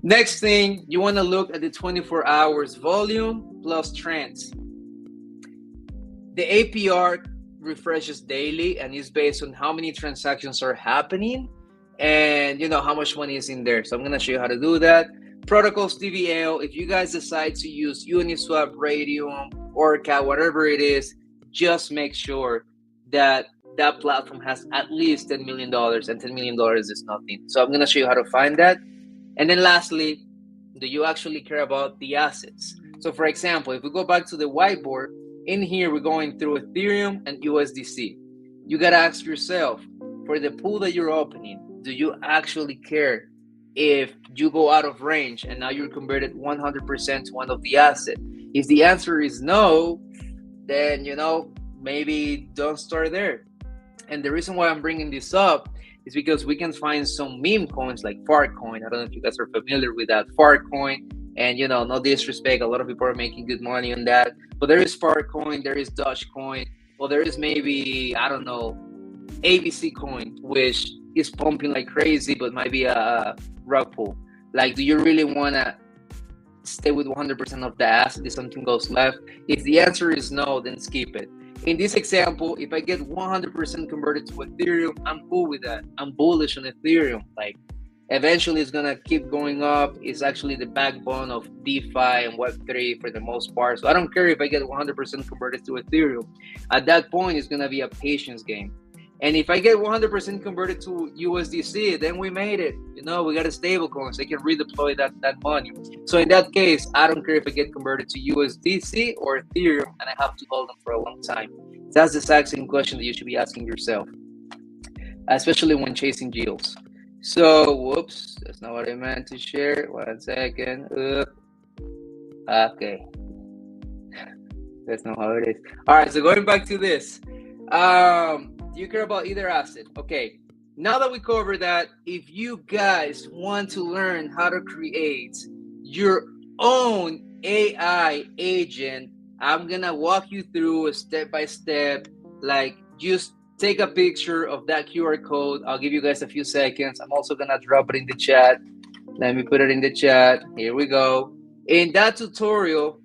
Next thing, you want to look at the 24 hours volume plus trends. The APR refreshes daily and is based on how many transactions are happening and how much money is in there. So I'm going to show you how to do that. Protocols TVL, if you guys decide to use Uniswap, Radium, Orca, whatever it is, just make sure that that platform has at least $10 million, and $10 million is nothing. So I'm going to show you how to find that. And then lastly, do you actually care about the assets? So for example, if we go back to the whiteboard, in here, we're going through Ethereum and USDC. You got to ask yourself, for the pool that you're opening, do you actually care if you go out of range and now you're converted 100% to one of the assets? If the answer is no, then, maybe don't start there. And the reason why I'm bringing this up is because we can find some meme coins like Farcoin. I don't know if you guys are familiar with that. Farcoin, and no disrespect, a lot of people are making good money on that. But there is Farcoin, there is Dogecoin, or there is maybe, I don't know, ABC coin, which is pumping like crazy, but might be a rug pull. Like, do you really want to stay with 100% of the asset if something goes left? If the answer is no, then skip it. In this example, if I get 100% converted to Ethereum, I'm cool with that. I'm bullish on Ethereum. Like, eventually it's going to keep going up. It's actually the backbone of DeFi and Web3 for the most part. So I don't care if I get 100% converted to Ethereum. At that point, it's going to be a patience game. And if I get 100% converted to USDC, then we made it. We got a stable coin, so I can redeploy that money. So in that case, I don't care if I get converted to USDC or Ethereum, and I have to hold them for a long time. That's the exact same question that you should be asking yourself, especially when chasing yields. So, whoops, that's not what I meant to share. 1 second. Okay. That's not how it is. All right, so going back to this. Do you care about either asset? Okay, now that we covered that, if you guys want to learn how to create your own AI agent, I'm gonna walk you through a step-by-step. Like, just take a picture of that QR code. I'll give you guys a few seconds. I'm also gonna drop it in the chat. Let me put it in the chat. Here we go. In that tutorial,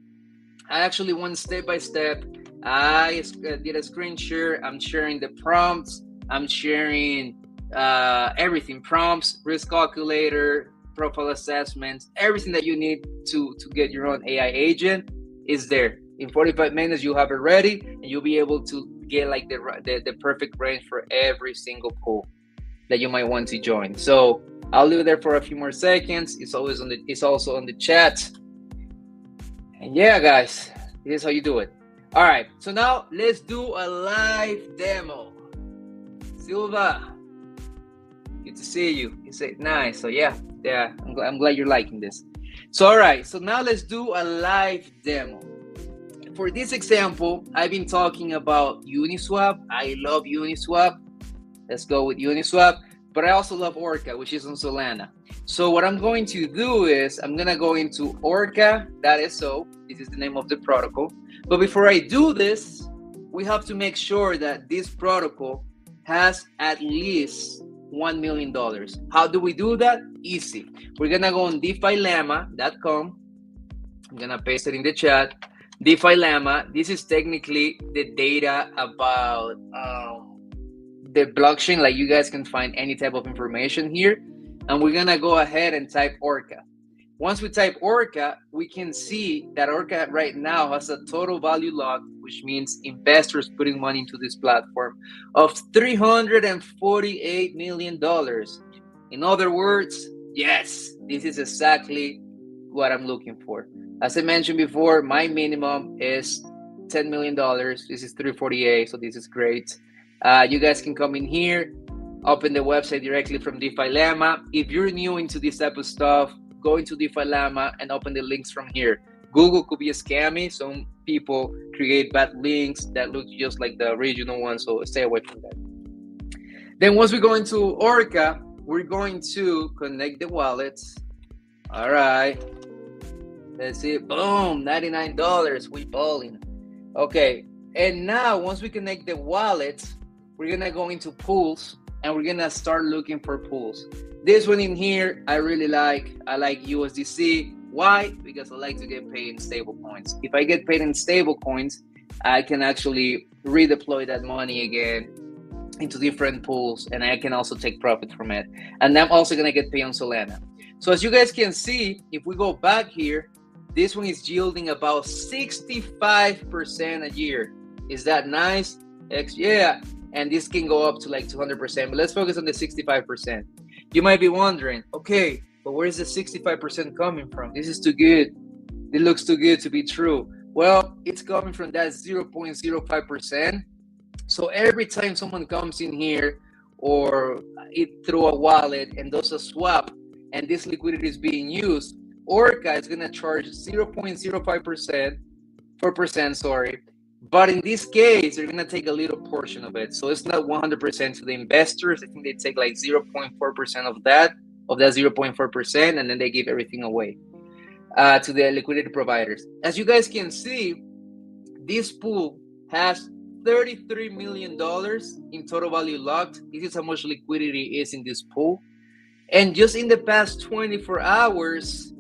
I actually went step by step. I did a screen share. I'm sharing the prompts. I'm sharing everything, prompts, risk calculator, profile assessments, everything that you need to get your own AI agent is there. In 45 minutes, you have it ready, and you'll be able to get like the perfect range for every single pool that you might want to join. So I'll leave it there for a few more seconds. It's also on the chat. And yeah, guys, this is how you do it. All right, so now let's do a live demo. Silva, good to see you. You said nice. So yeah, I'm glad you're liking this. So all right, so now let's do a live demo. For this example, I've been talking about Uniswap. I love Uniswap. Let's go with Uniswap. But I also love Orca, which is on Solana. So what I'm going to do is I'm going to go into orca.so. This is the name of the protocol. But before I do this, we have to make sure that this protocol has at least $1 million. How do we do that? Easy. We're going to go on DeFiLlama.com. I'm going to paste it in the chat. DeFi Llama, this is technically the data about the blockchain. Like, you guys can find any type of information here. And we're gonna go ahead and type Orca. Once we type Orca, we can see that Orca right now has a total value locked, which means investors putting money into this platform, of $348 million. In other words, yes, this is exactly what I'm looking for. As I mentioned before, my minimum is $10 million. This is 348, so this is great. You guys can come in here, open the website directly from DeFi Llama. If you're new into this type of stuff, go into DeFi Llama and open the links from here. Google could be a scammy. Some people create bad links that look just like the original one, so stay away from that. Then once we go into Orca, we're going to connect the wallets. All right. Let's see. Boom, $99. We balling. Okay. And now once we connect the wallets, we're gonna go into pools and we're gonna start looking for pools. This one in here, I really like. I like USDC. Why? Because I like to get paid in stable coins. If I get paid in stable coins, I can actually redeploy that money again into different pools, and I can also take profit from it. And I'm also gonna get paid on Solana. So as you guys can see, if we go back here, this one is yielding about 65% a year. Is that nice? Yeah. And this can go up to like 200%, but let's focus on the 65%. You might be wondering, okay, but where is the 65% coming from? This is too good. It looks too good to be true. Well, it's coming from that 0.05%. So every time someone comes in here or through a wallet and does a swap and this liquidity is being used, Orca is going to charge 0.05%, sorry. But in this case, they're going to take a little portion of it. So it's not 100% to the investors. I think they take like 0.4% of that 0.4%, and then they give everything away to the liquidity providers. As you guys can see, this pool has $33 million in total value locked. This is how much liquidity is in this pool. And just in the past 24 hours,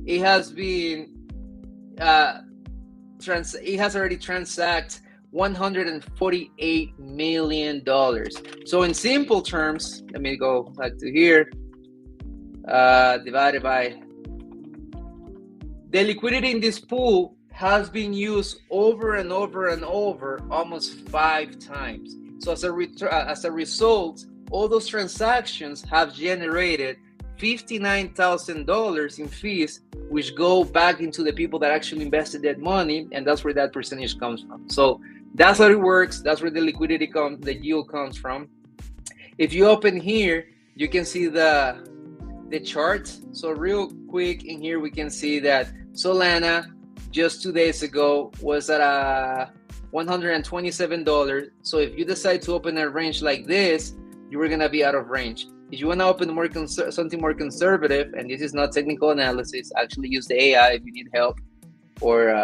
it has been it has already transacted $148 million. So in simple terms, let me go back to here, divided by the liquidity in this pool has been used over and over and over almost 5 times. So as a result, all those transactions have generated $59,000 in fees, which go back into the people that actually invested that money, and that's where that percentage comes from. So that's how it works. That's where the liquidity comes, the yield comes from. If you open here, you can see the charts. So real quick in here, we can see that Solana just 2 days ago was at $127. So if you decide to open a range like this, you were gonna be out of range. If you want to open something more conservative, and this is not technical analysis, actually use the AI if you need help, or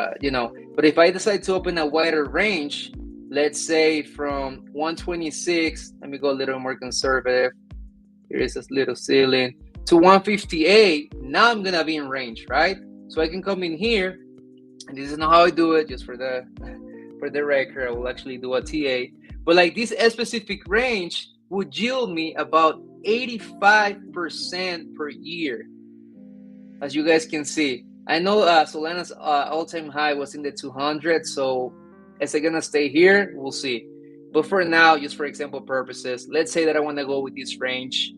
But if I decide to open a wider range, let's say from 126, let me go a little more conservative. Here is a little ceiling. to 158. Now I'm gonna be in range, right? So I can come in here, and this is not how I do it, just for the record. I will actually do a TA. But like this specific range would yield me about 85% per year, as you guys can see. I know Solana's all-time high was in the 200, so is it gonna stay here? We'll see. But for now, just for example purposes, let's say that I want to go with this range.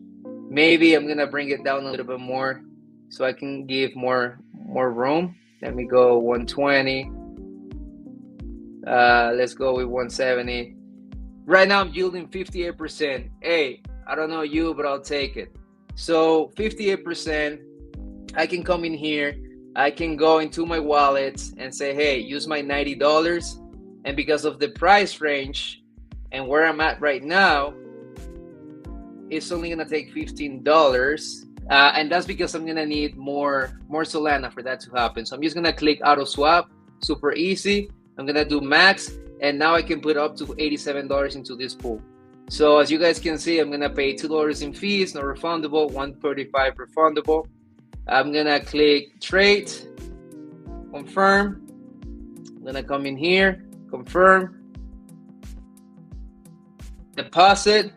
Maybe I'm gonna bring it down a little bit more so I can give more room. Let me go 120. Let's go with 170. Right now I'm yielding 58%. Hey, I don't know you, but I'll take it. So 58%. I can come in here, I can go into my wallet and say, hey, use my $90. And because of the price range and where I'm at right now, it's only gonna take $15. And that's because I'm gonna need more Solana for that to happen. So I'm just gonna click auto swap, super easy. I'm gonna do max, and now I can put up to $87 into this pool. So as you guys can see, I'm gonna pay $2 in fees, not refundable, $135 refundable. I'm gonna click trade, confirm. I'm gonna come in here, confirm, deposit,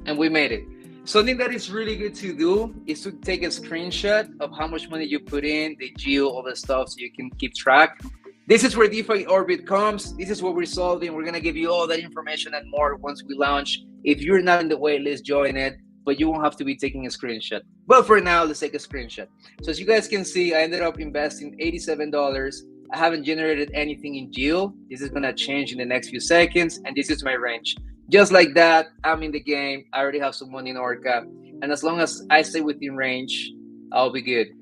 and we made it. Something that is really good to do is to take a screenshot of how much money you put in, the yield, all the stuff, so you can keep track. This is where DeFi Orbit comes. This is what we're solving. We're gonna give you all that information and more once we launch. If you're not in the wait list, join it, but you won't have to be taking a screenshot. But for now, let's take a screenshot. So as you guys can see, I ended up investing $87. I haven't generated anything in yield. This is gonna change in the next few seconds, and this is my range. Just like that, I'm in the game. I already have some money in Orca, and as long as I stay within range, I'll be good.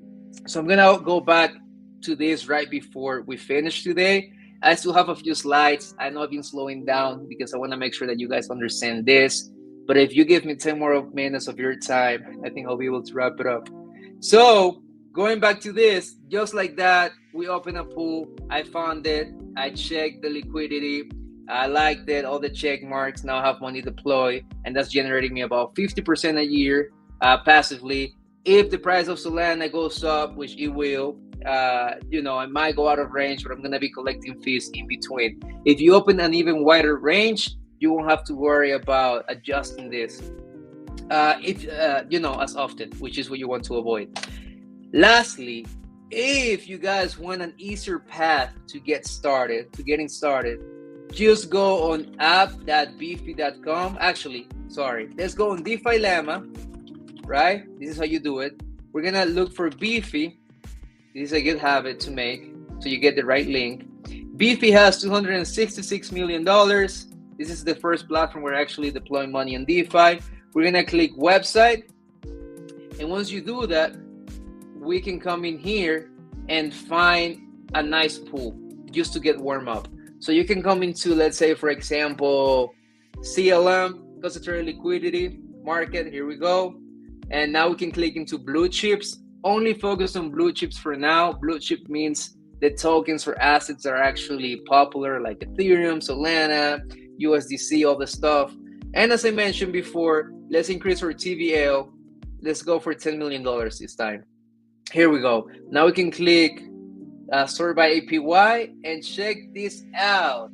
So I'm gonna go back to this right before we finish today. I still have a few slides. I know I've been slowing down because I want to make sure that you guys understand this. But if you give me 10 more minutes of your time, I think I'll be able to wrap it up. So going back to this, just like that, we open a pool. I found it. I checked the liquidity. I liked it, all the check marks. Now I have money deployed, and that's generating me about 50% a year passively. If the price of Solana goes up, which it will, I might go out of range, but I'm gonna be collecting fees in between. If you open an even wider range, you won't have to worry about adjusting this as often, which is what you want to avoid. Lastly, if you guys want an easier path to getting started, just go on app.beefy.com. Actually, sorry, let's go on DeFi Llama, right? This is how you do it. We're gonna look for Beefy. This is a good habit to make, so you get the right link. Beefy has $266 million. This is the first platform we're actually deploying money in DeFi. We're gonna click website, and once you do that, we can come in here and find a nice pool just to get warm up. So you can come into, let's say, for example, CLM, Concentrated Liquidity Market. Here we go. And now we can click into blue chips. Only focus on blue chips for now. Blue chip means the tokens or assets that are actually popular, like Ethereum, Solana, USDC, all the stuff. And as I mentioned before, let's increase our TVL. Let's go for $10 million this time. Here we go. Now we can click sort by APY and check this out.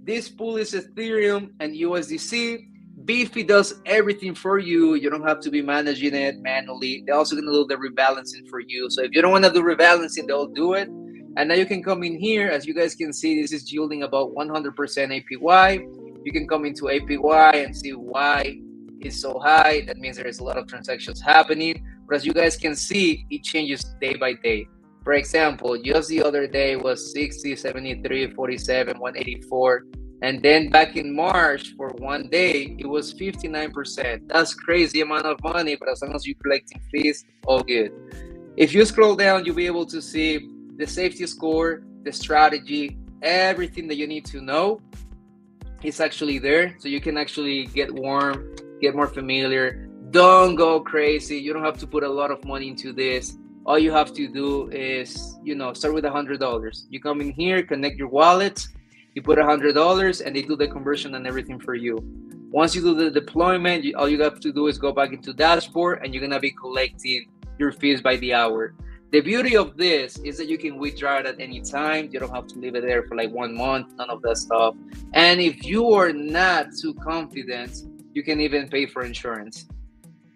This pool is Ethereum and USDC. Beefy does everything for you. You don't have to be managing it manually. They're also gonna do the rebalancing for you. So if you don't want to do rebalancing, they'll do it. And now you can come in here. As you guys can see, this is yielding about 100% APY. You can come into APY and see why it's so high. That means there's a lot of transactions happening. But as you guys can see, it changes day by day. For example, just the other day was 60, 73, 47, 184. And then back in March for one day, it was 59%. That's crazy amount of money, but as long as you're collecting fees, all good. If you scroll down, you'll be able to see the safety score, the strategy, everything that you need to know is actually there. So you can actually get warm, get more familiar. Don't go crazy. You don't have to put a lot of money into this. All you have to do is, start with $100. You come in here, connect your wallet, you put $100, and they do the conversion and everything for you. Once you do the deployment, all you have to do is go back into dashboard, and you're gonna be collecting your fees by the hour. The beauty of this is that you can withdraw it at any time. You don't have to leave it there for like 1 month, none of that stuff. And if you are not too confident, you can even pay for insurance.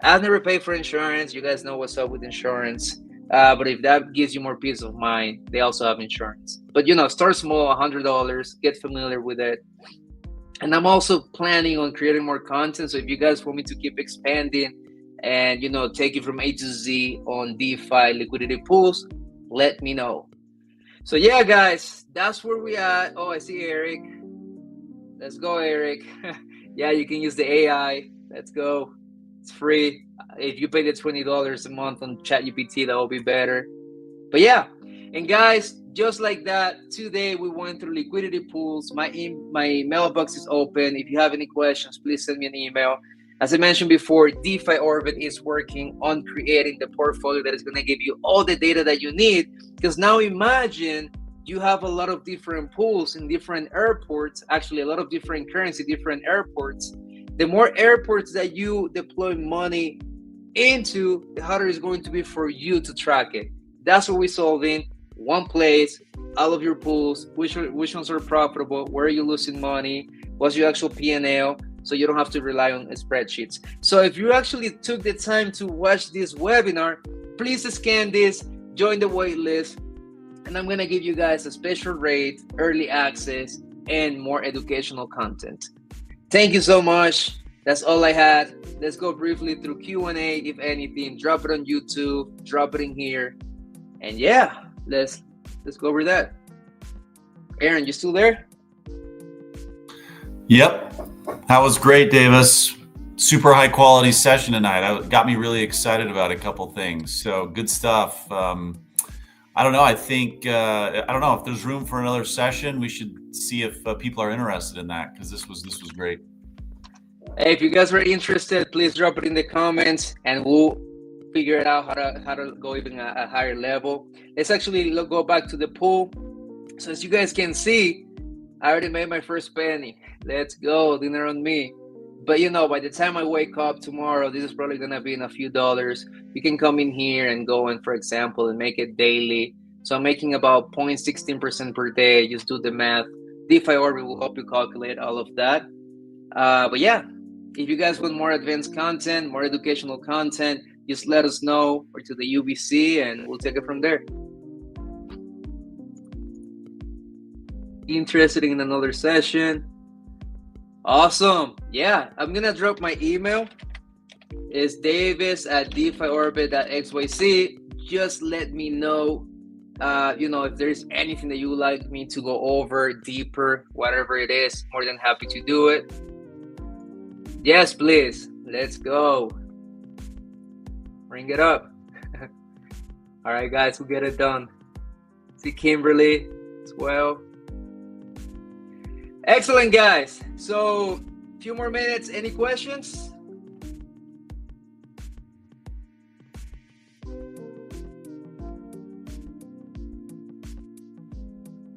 I've never paid for insurance. You guys know what's up with insurance. But if that gives you more peace of mind, they also have insurance. But start small, $100, get familiar with it. And I'm also planning on creating more content. So if you guys want me to keep expanding and take it from A to Z on DeFi liquidity pools, let me know. So yeah, guys, that's where we at. Oh, I see Eric. Let's go, Eric. Yeah, you can use the AI. Let's go. It's free. If you pay the $20 a month on ChatGPT, that will be better. But yeah, and guys, just like that, today we went through liquidity pools. My mailbox is open. If you have any questions, please send me an email. As I mentioned before, DeFi Orbit is working on creating the portfolio that is going to give you all the data that you need. Because now imagine you have a lot of different pools in different airports, actually a lot of different currency, different airports. The more airports that you deploy money into, the harder it's going to be for you to track it. That's what we're solving. One place, all of your pools, which ones are profitable, where are you losing money, what's your actual P&L, so you don't have to rely on spreadsheets. So if you actually took the time to watch this webinar, please scan this, join the waitlist, and I'm gonna give you guys a special rate, early access, and more educational content. Thank you so much. That's all I had. Let's go briefly through Q&A, if anything. Drop it on YouTube, drop it in here. And yeah, let's go over that. Aaron, you still there? Yep. That was great, Davis. Super high quality session tonight. It got me really excited about a couple things. So good stuff. I don't know. I think, I don't know if there's room for another session. We should see if people are interested in that, because this was great. Hey, if you guys are interested, please drop it in the comments and we'll figure it out how to go even a higher level. Let's actually go back to the pool. So as you guys can see, I already made my first penny. Let's go, dinner on me. But by the time I wake up tomorrow, this is probably gonna be in a few dollars. You can come in here and go in, for example, and make it daily. So I'm making about 0.16% per day. Just do the math. DeFi Orbit will help you calculate all of that. But yeah, if you guys want more advanced content, more educational content, just let us know, or to the UBC, and we'll take it from there. Interested in another session? Awesome. Yeah, I'm gonna drop my email. It's davis@defiorbit.xyz. Just let me know, if there's anything that you would like me to go over deeper, whatever it is. More than happy to do it. Yes, please. Let's go. Bring it up. All right, guys, we'll get it done. See Kimberly as well. Excellent, guys. So, a few more minutes. Any questions?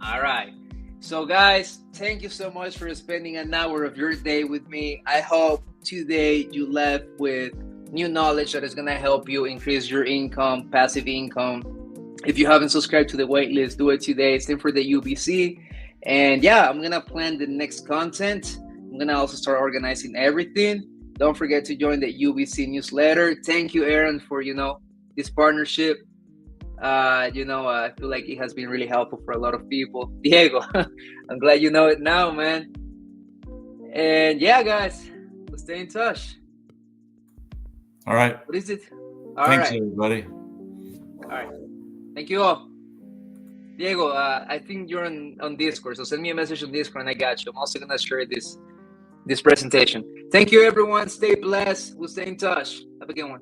All right. So, guys, thank you so much for spending an hour of your day with me. I hope today you left with new knowledge that is going to help you increase your income, passive income. If you haven't subscribed to the waitlist, do it today. It's time for the UBC. And yeah, I'm going to plan the next content. I'm going to also start organizing everything. Don't forget to join the UBC newsletter. Thank you, Aaron, for, this partnership. I feel like it has been really helpful for a lot of people. Diego, I'm glad you know it now, man. And yeah, guys, we'll stay in touch. All right. What is it? Thanks, everybody. All right. Thank you all. Diego, I think you're on Discord, so send me a message on Discord and I got you. I'm also going to share this presentation. Thank you, everyone. Stay blessed. We'll stay in touch. Have a good one.